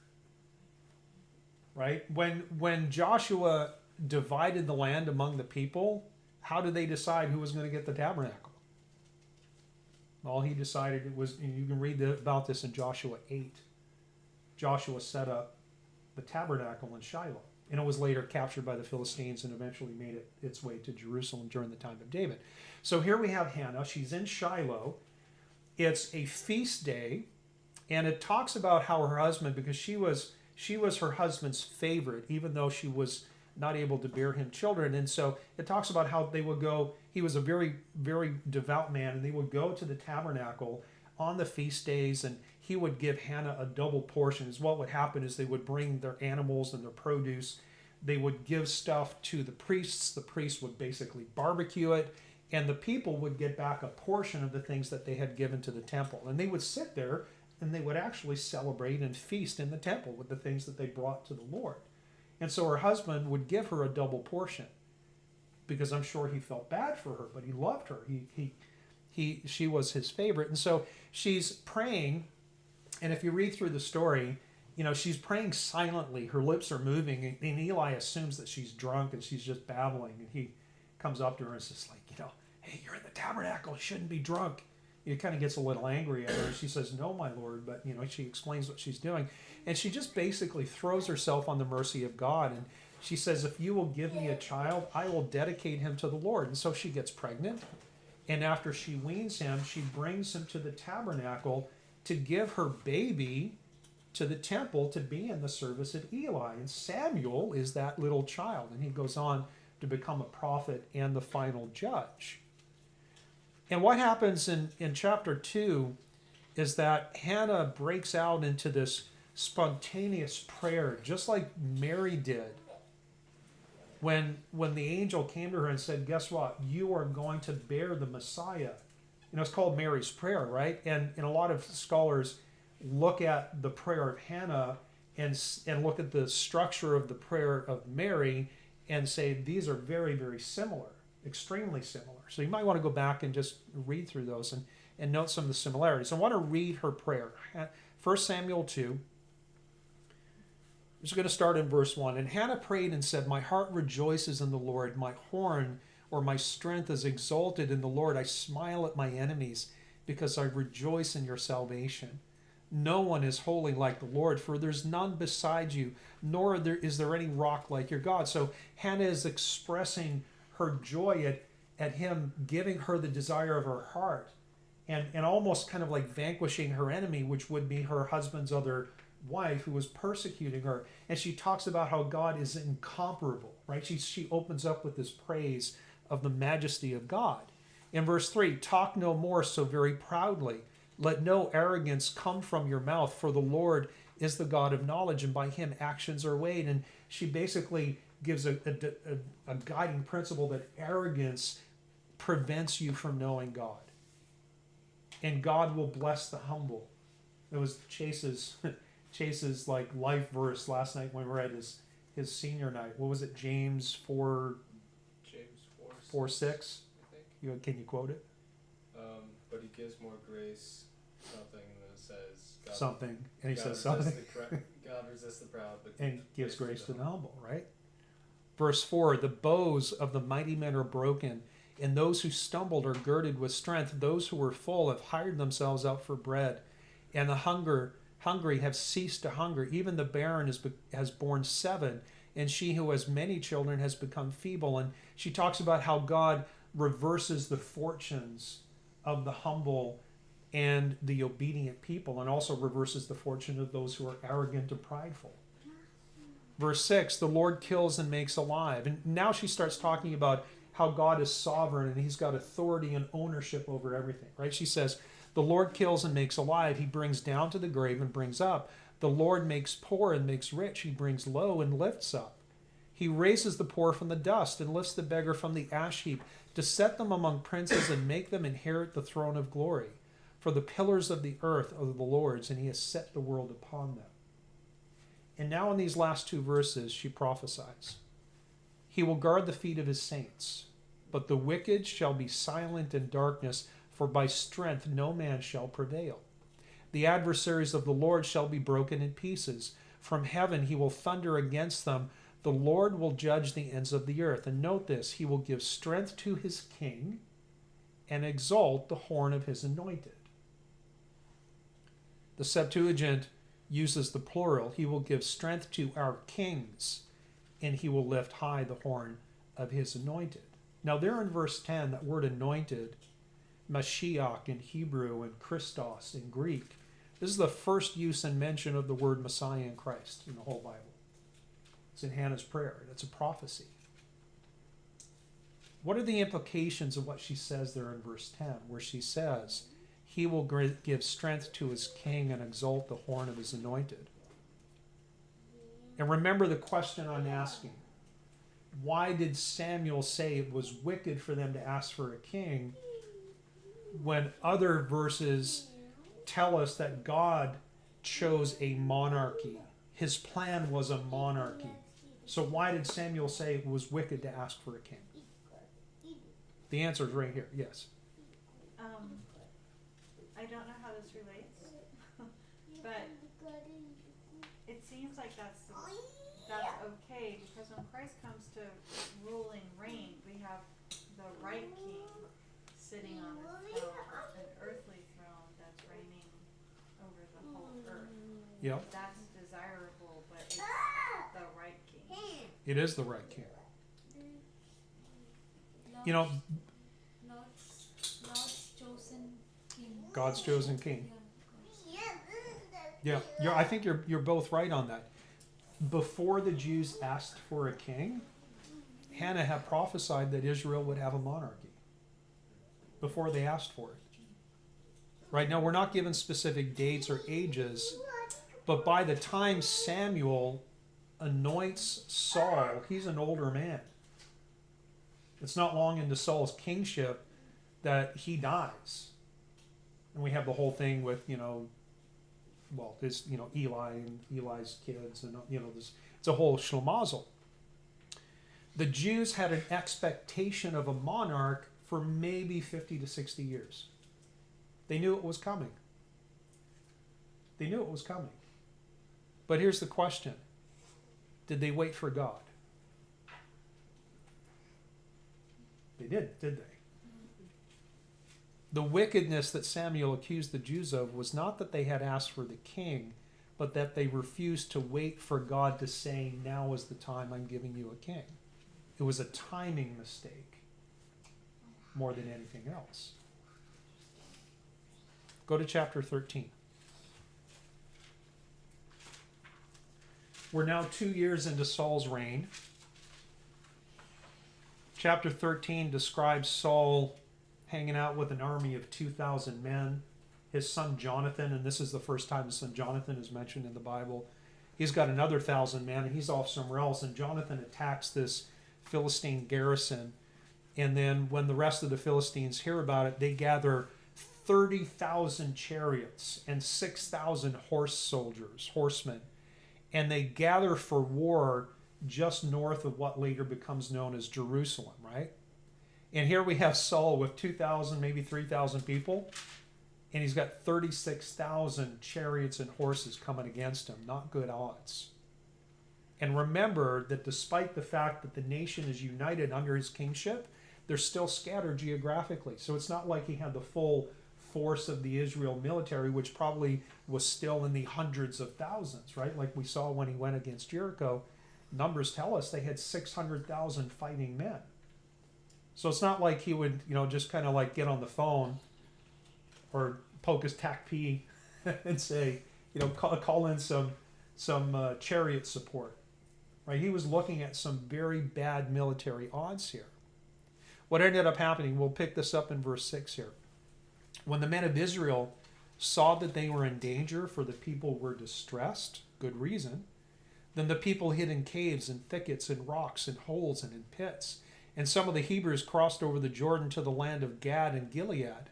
Right? When Joshua divided the land among the people, how did they decide who was going to get the tabernacle? All he decided it was, and you can read about this in Joshua 8. Joshua set up the tabernacle in Shiloh, and it was later captured by the Philistines and eventually made its way to Jerusalem during the time of David. So here we have Hanna. She's in Shiloh. It's a feast day, and it talks about how her husband, because she was her husband's favorite, even though she was not able to bear him children. And so it talks about how they would go, he was a very, very devout man, and they would go to the tabernacle on the feast days, and he would give Hanna a double portion. Is what would happen is they would bring their animals and their produce. They would give stuff to the priests. The priests would basically barbecue it, and the people would get back a portion of the things that they had given to the temple. And they would sit there, and they would actually celebrate and feast in the temple with the things that they brought to the Lord. And so her husband would give her a double portion, because I'm sure he felt bad for her, but he loved her. She was his favorite. And so she's praying, and if you read through the story, she's praying silently. Her lips are moving, and Eli assumes that she's drunk and she's just babbling. And he comes up to her and says, hey, you're in the tabernacle. You shouldn't be drunk. He kind of gets a little angry at her. She says, no, my Lord. But, she explains what she's doing. And she just basically throws herself on the mercy of God. And she says, if you will give me a child, I will dedicate him to the Lord. And so she gets pregnant. And after she weans him, she brings him to the tabernacle to give her baby to the temple to be in the service of Eli. And Samuel is that little child. And he goes on to become a prophet and the final judge. And what happens in chapter 2 is that Hanna breaks out into this spontaneous prayer, just like Mary did. when the angel came to her and said, guess what? You are going to bear the Messiah. It's called Mary's prayer, right? And a lot of scholars look at the prayer of Hannah and look at the structure of the prayer of Mary and say these are very, very similar, extremely similar. So you might want to go back and just read through those and note some of the similarities. I want to read her prayer. 1 Samuel 2. I'm just going to start in verse 1. And Hannah prayed and said, my heart rejoices in the Lord. My horn or my strength is exalted in the Lord. I smile at my enemies because I rejoice in your salvation. No one is holy like the Lord, for there's none beside you, nor is there any rock like your God. So Hannah is expressing her joy at him giving her the desire of her heart and almost kind of like vanquishing her enemy, which would be her husband's other wife who was persecuting her. And she talks about how God is incomparable, right? She opens up with this praise of the majesty of God. In verse 3, talk no more so very proudly. Let no arrogance come from your mouth, for the Lord is the God of knowledge, and by him actions are weighed. And she basically gives a guiding principle that arrogance prevents you from knowing God. And God will bless the humble. It was Chase's like life verse last night when we were at his senior night. What was it? James 4, James 4 6? I think. Can you quote it? But he gives more grace, something, and then it says God, Something. And he God says something. God resists the proud, but And gives grace to the humble, right? Verse 4, the bows of the mighty men are broken, and those who stumbled are girded with strength. Those who were full have hired themselves out for bread, and the hungry have ceased to hunger. Even the barren has borne 7, and she who has many children has become feeble. And she talks about how God reverses the fortunes of the humble and the obedient people, and also reverses the fortune of those who are arrogant and prideful. Verse 6, the Lord kills and makes alive. And now she starts talking about how God is sovereign and he's got authority and ownership over everything, right? She says, the Lord kills and makes alive. He brings down to the grave and brings up. The Lord makes poor and makes rich. He brings low and lifts up. He raises the poor from the dust and lifts the beggar from the ash heap, to set them among princes and make them inherit the throne of glory. For the pillars of the earth are the Lord's, and he has set the world upon them. And now in these last 2 verses, she prophesies. He will guard the feet of his saints, but the wicked shall be silent in darkness, for by strength no man shall prevail. The adversaries of the Lord shall be broken in pieces. From heaven he will thunder against them. The Lord will judge the ends of the earth. And note this, he will give strength to his king and exalt the horn of his anointed. The Septuagint uses the plural. He will give strength to our kings, and he will lift high the horn of his anointed. Now there in verse 10, that word anointed, Mashiach in Hebrew and Christos in Greek, this is the first use and mention of the word Messiah in Christ in the whole Bible. It's in Hannah's prayer. It's a prophecy. What are the implications of what she says there in verse 10, where she says, he will give strength to his king and exalt the horn of his anointed? And remember the question I'm asking. Why did Samuel say it was wicked for them to ask for a king when other verses tell us that God chose a monarchy? His plan was a monarchy. So why did Samuel say it was wicked to ask for a king? The answer is right here. Yes. I don't know how this relates, but it seems like that's okay, because when Christ comes to rule and reign, we have the right king sitting on his throne, an earthly throne that's reigning over the whole earth. Yep. That's desirable, but it's the right king. It is the right king. You know, God's chosen king. God's chosen king. Yeah. Yeah, I think you're both right on that. Before the Jews asked for a king, Hanna had prophesied that Israel would have a monarchy. Before they asked for it. Right now, we're not given specific dates or ages, but by the time Samuel anoints Saul, he's an older man. It's not long into Saul's kingship that he dies. And we have the whole thing with, Eli and Eli's kids, and, it's a whole schlemazel. The Jews had an expectation of a monarch for maybe 50 to 60 years. They knew it was coming. They knew it was coming. But here's the question. Did they wait for God? They did they? The wickedness that Samuel accused the Jews of was not that they had asked for the king, but that they refused to wait for God to say, now is the time I'm giving you a king. It was a timing mistake more than anything else. Go to chapter 13. We're now 2 years into Saul's reign. Chapter 13 describes Saul hanging out with an army of 2,000 men. His son Jonathan, and this is the first time his son Jonathan is mentioned in the Bible, he's got another 1,000 men, and he's off somewhere else, and Jonathan attacks this Philistine garrison. And then when the rest of the Philistines hear about it, they gather 30,000 chariots and 6,000 horsemen, and they gather for war just north of what later becomes known as Jerusalem, right? And here we have Saul with 2,000, maybe 3,000 people, and he's got 36,000 chariots and horses coming against him. Not good odds. And remember that despite the fact that the nation is united under his kingship, they're still scattered geographically. So it's not like he had the full force of the Israel military, which probably was still in the hundreds of thousands, right? Like we saw when he went against Jericho. Numbers tell us they had 600,000 fighting men. So it's not like he would, just kind of like get on the phone or poke his TACP and say, call in some chariot support, right? He was looking at some very bad military odds here. What ended up happening, we'll pick this up in verse 6 here. When the men of Israel saw that they were in danger, for the people were distressed, good reason, then the people hid in caves and thickets and rocks and holes and in pits. And some of the Hebrews crossed over the Jordan to the land of Gad and Gilead.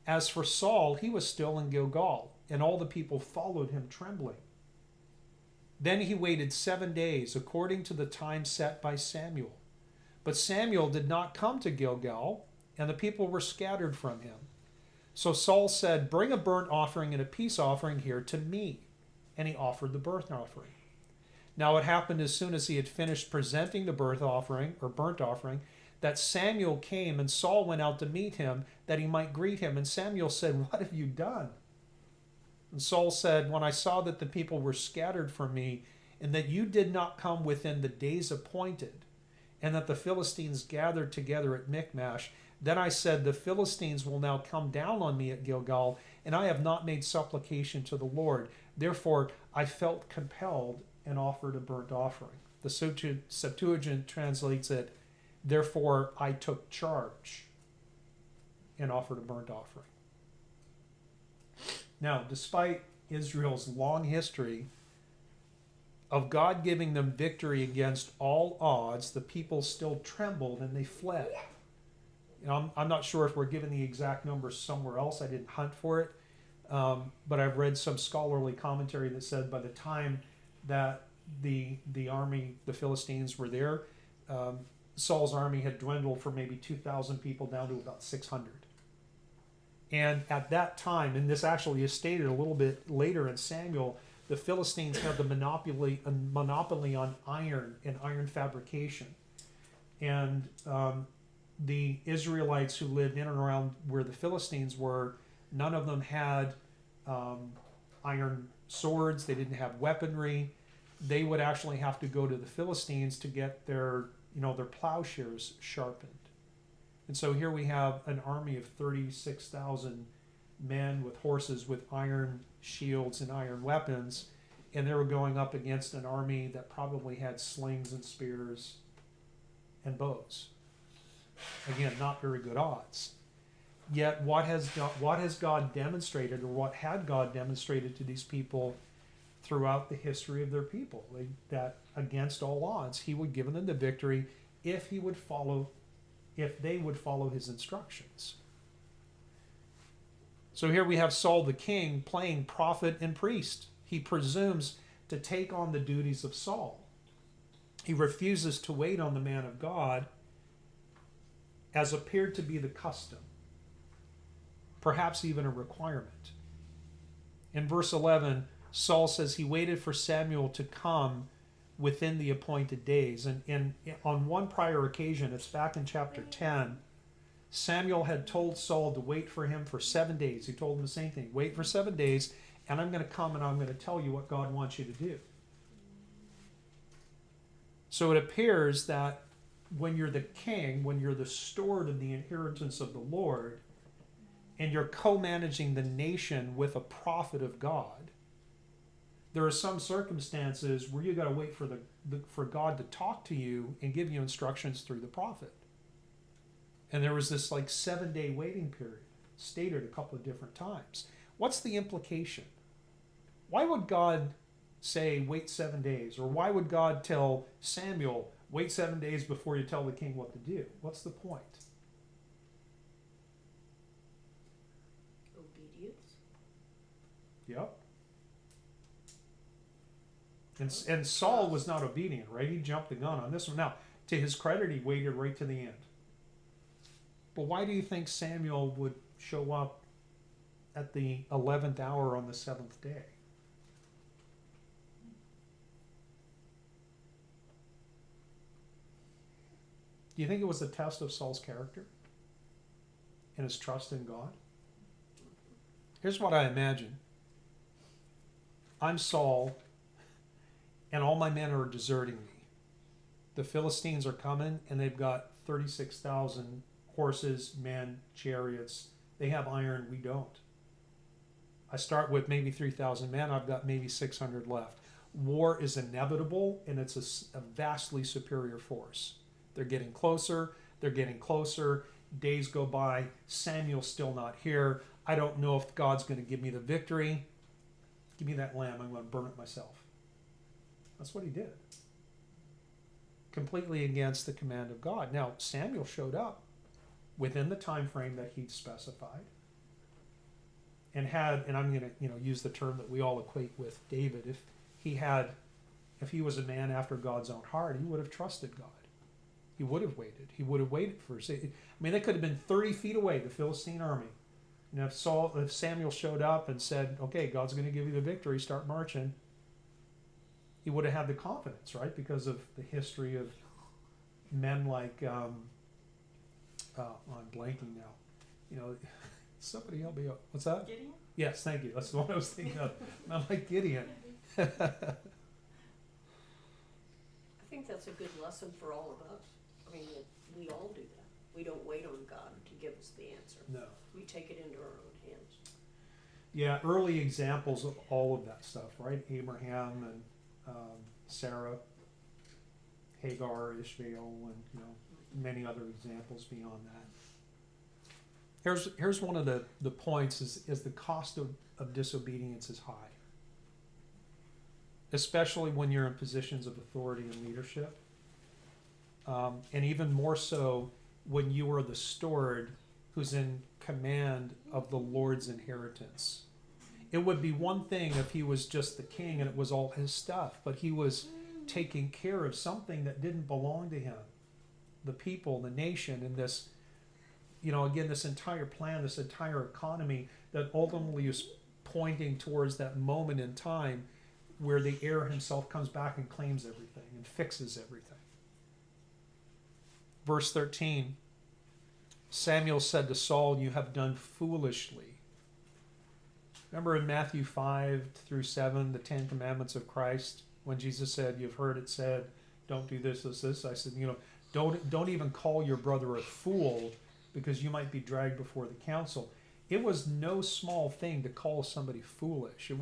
As for Saul, he was still in Gilgal, and all the people followed him trembling. Then he waited 7 days, according to the time set by Samuel. But Samuel did not come to Gilgal, and the people were scattered from him. So Saul said, "Bring a burnt offering and a peace offering here to me." And he offered the burnt offering. Now it happened as soon as he had finished presenting the burnt offering, that Samuel came, and Saul went out to meet him, that he might greet him. And Samuel said, "What have you done?" And Saul said, "When I saw that the people were scattered from me, and that you did not come within the days appointed, and that the Philistines gathered together at Michmash, then I said, the Philistines will now come down on me at Gilgal, and I have not made supplication to the Lord. Therefore I felt compelled and offered a burnt offering." The Septuagint translates it, "Therefore I took charge and offered a burnt offering." Now, despite Israel's long history of God giving them victory against all odds, the people still trembled and they fled. I'm not sure if we're given the exact numbers somewhere else. I didn't hunt for it. But I've read some scholarly commentary that said by the time that the army, the Philistines, were there, Saul's army had dwindled from maybe 2,000 people down to about 600. And at that time, and this actually is stated a little bit later in Samuel, the Philistines had the monopoly on iron and iron fabrication. And the Israelites who lived in and around where the Philistines were, none of them had iron swords. They didn't have weaponry. They would actually have to go to the Philistines to get their plowshares sharpened. And so here we have an army of 36,000 men with horses with iron shields and iron weapons, and they were going up against an army that probably had slings and spears and bows. Again, not very good odds. Yet what has God demonstrated, or what had God demonstrated to these people throughout the history of their people. That against all odds, he would give them the victory if they would follow his instructions. So here we have Saul the king playing prophet and priest. He presumes to take on the duties of Saul. He refuses to wait on the man of God, as appeared to be the custom, perhaps even a requirement. In verse 11, Saul says he waited for Samuel to come within the appointed days. And on one prior occasion, it's back in chapter 10, Samuel had told Saul to wait for him for 7 days. He told him the same thing. Wait for 7 days, and I'm going to come and I'm going to tell you what God wants you to do. So it appears that when you're the king, when you're the steward of the inheritance of the Lord, and you're co-managing the nation with a prophet of God, there are some circumstances where you got to wait for God to talk to you and give you instructions through the prophet. And there was this 7-day waiting period, stated a couple of different times. What's the implication? Why would God say, wait 7 days? Or why would God tell Samuel, wait 7 days before you tell the king what to do? What's the point? Obedience. Yep. And Saul was not obedient, right? He jumped the gun on this one. Now, to his credit, he waited right to the end. But why do you think Samuel would show up at the 11th hour on the 7th day? Do you think it was a test of Saul's character and his trust in God? Here's what I imagine. I'm Saul, and all my men are deserting me. The Philistines are coming, and they've got 36,000 horses, men, chariots. They have iron, we don't. I start with maybe 3,000 men. I've got maybe 600 left. War is inevitable, and it's a vastly superior force. They're getting closer. They're getting closer. Days go by. Samuel's still not here. I don't know if God's going to give me the victory. Give me that lamb. I'm going to burn it myself. That's what he did. Completely against the command of God. Now, Samuel showed up within the time frame that he'd specified, and I'm going to use the term that we all equate with David. If he was a man after God's own heart, he would have trusted God. He would have waited. He would have waited for. They could have been 30 feet away, the Philistine army. And if Samuel showed up and said, "Okay, God's going to give you the victory, start marching," he would have had the confidence, right? Because of the history of men like, I'm blanking now. Somebody help me out. What's that? Gideon? Yes, thank you. That's the one I was thinking of. Men like Gideon. I think that's a good lesson for all of us. We all do that. We don't wait on God to give us the answer. No. We take it into our own hands. Yeah, early examples of all of that stuff, right? Abraham and Sarah, Hagar, Ishmael, and many other examples beyond that. Here's one of the points is the cost of disobedience is high, especially when you're in positions of authority and leadership, and even more so when you are the steward who's in command of the Lord's inheritance. It would be one thing if he was just the king and it was all his stuff, but he was taking care of something that didn't belong to him, the people, the nation, and this, again, this entire plan, this entire economy that ultimately is pointing towards that moment in time where the heir himself comes back and claims everything and fixes everything. Verse 13, Samuel said to Saul, "You have done foolishly." Remember in Matthew 5-7, the 10 Commandments of Christ, when Jesus said, "You've heard it said, don't do this, this." I said, don't even call your brother a fool, because you might be dragged before the council. It was no small thing to call somebody foolish.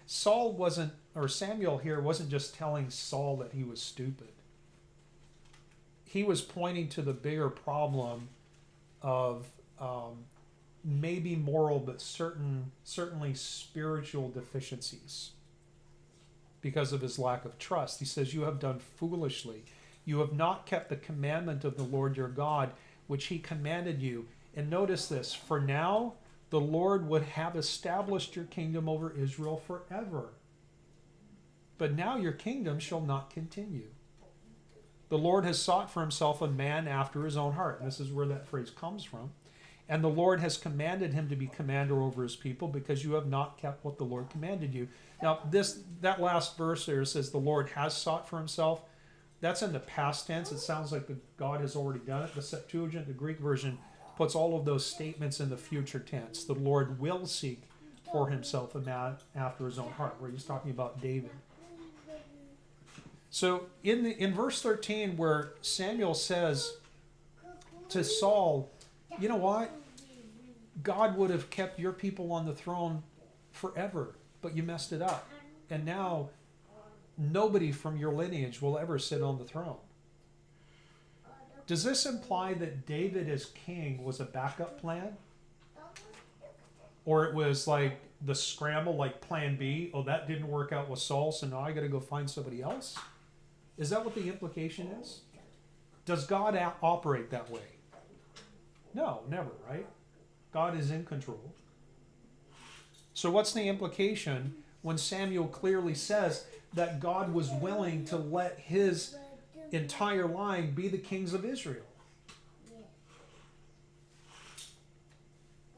Samuel here wasn't just telling Saul that he was stupid. He was pointing to the bigger problem of maybe moral, but certainly spiritual deficiencies. because of his lack of trust. He says, you have done foolishly. You have not kept the commandment of the Lord your God, which he commanded you. And notice this, for now the Lord would have established your kingdom over Israel forever. But now your kingdom shall not continue. The Lord has sought for himself a man after his own heart. And this is where that phrase comes from. And the Lord has commanded him to be commander over his people because you have not kept what the Lord commanded you. Now, that last verse there says the Lord has sought for himself. That's in the past tense. It sounds like God has already done it. The Septuagint, the Greek version, puts all of those statements in the future tense. The Lord will seek for himself a man after his own heart, where he's talking about David. So in verse 13, where Samuel says to Saul, you know what? God would have kept your people on the throne forever, but you messed it up. And now nobody from your lineage will ever sit on the throne. Does this imply that David as king was a backup plan? Or it was like the scramble, like plan B? Oh, that didn't work out with Saul, so now I got to go find somebody else? Is that what the implication is? Does God operate that way? No, never, right? God is in control. So what's the implication when Samuel clearly says that God was willing to let his entire line be the kings of Israel?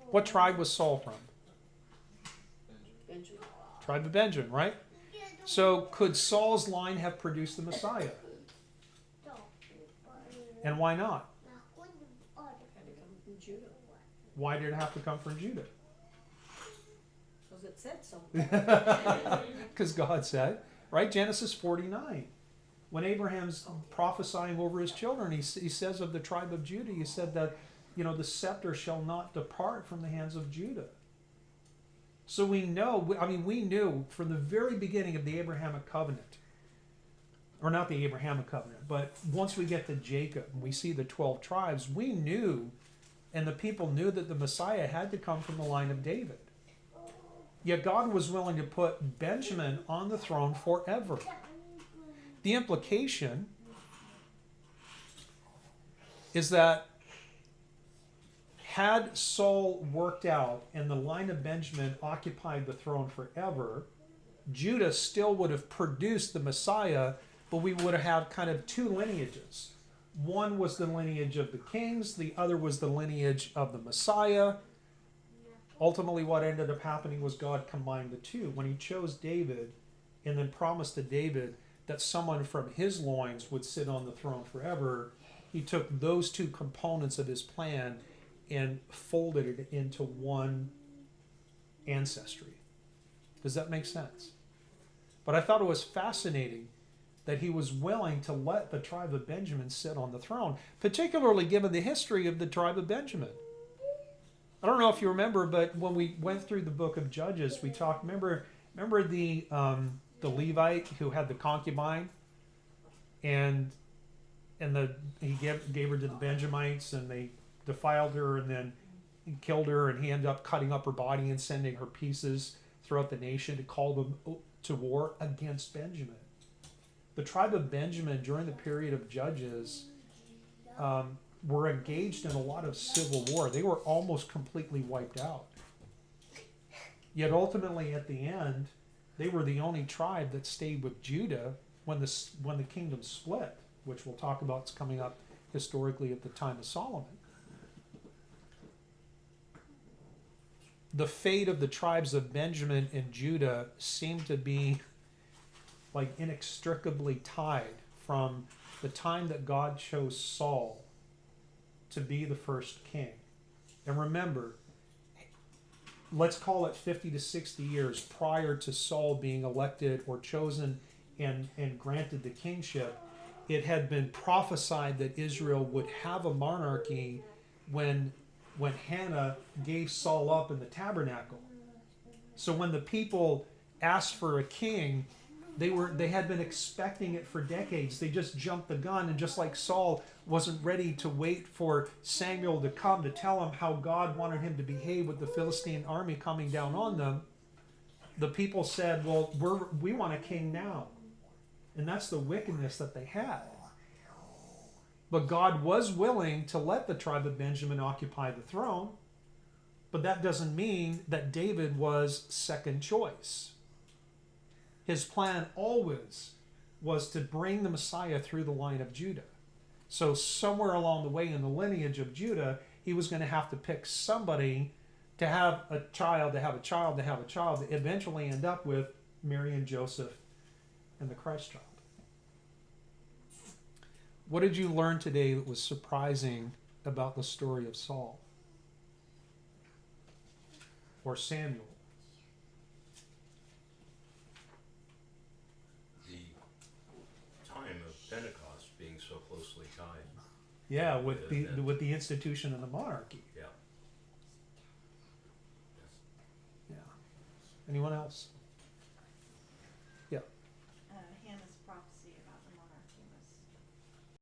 What tribe was Saul from? Benjamin. Tribe of Benjamin, right? So could Saul's line have produced the Messiah? And why not? Had to come from Judah. Why did it have to come from Judah? Because it said so. Because God said, right? Genesis 49. When Abraham's prophesying over his children, he says of the tribe of Judah, he said that, the scepter shall not depart from the hands of Judah. So we knew from the very beginning of the Abrahamic covenant, or not the Abrahamic covenant, but once we get to Jacob and we see the 12 tribes, we knew, and the people knew, that the Messiah had to come from the line of David. Yet God was willing to put Benjamin on the throne forever. The implication is that had Saul worked out and the line of Benjamin occupied the throne forever, Judah still would have produced the Messiah, but we would have had kind of two lineages. One was the lineage of the kings, the other was the lineage of the Messiah. Ultimately, what ended up happening was God combined the two. When he chose David and then promised to David that someone from his loins would sit on the throne forever, he took those two components of his plan and folded it into one ancestry. Does that make sense? But I thought it was fascinating that he was willing to let the tribe of Benjamin sit on the throne, particularly given the history of the tribe of Benjamin. I don't know if you remember, but when we went through the book of Judges, we talked, remember the Levite who had the concubine, and he gave her to the Benjamites, and they defiled her, and then he killed her, and he ended up cutting up her body and sending her pieces throughout the nation to call them to war against Benjamin. The tribe of Benjamin during the period of Judges were engaged in a lot of civil war. They were almost completely wiped out. Yet ultimately at the end, they were the only tribe that stayed with Judah when the kingdom split, which we'll talk about. It's coming up historically at the time of Solomon. The fate of the tribes of Benjamin and Judah seemed to be like inextricably tied from the time that God chose Saul to be the first king. And remember, let's call it 50 to 60 years prior to Saul being elected or chosen and granted the kingship, it had been prophesied that Israel would have a monarchy when Hanna gave Saul up in the tabernacle. So when the people asked for a king, they had been expecting it for decades. They just jumped the gun, and just like Saul wasn't ready to wait for Samuel to come to tell him how God wanted him to behave with the Philistine army coming down on them, the people said, well, we want a king now. And that's the wickedness that they had. But God was willing to let the tribe of Benjamin occupy the throne. But that doesn't mean that David was second choice. His plan always was to bring the Messiah through the line of Judah. So somewhere along the way in the lineage of Judah, he was going to have to pick somebody to have a child, to have a child, to have a child, to eventually end up with Mary and Joseph and the Christ child. What did you learn today that was surprising about the story of Saul? Or Samuel? The time of Pentecost being so closely tied. Yeah, with the institution of the monarchy. Yeah. Yeah. Anyone else?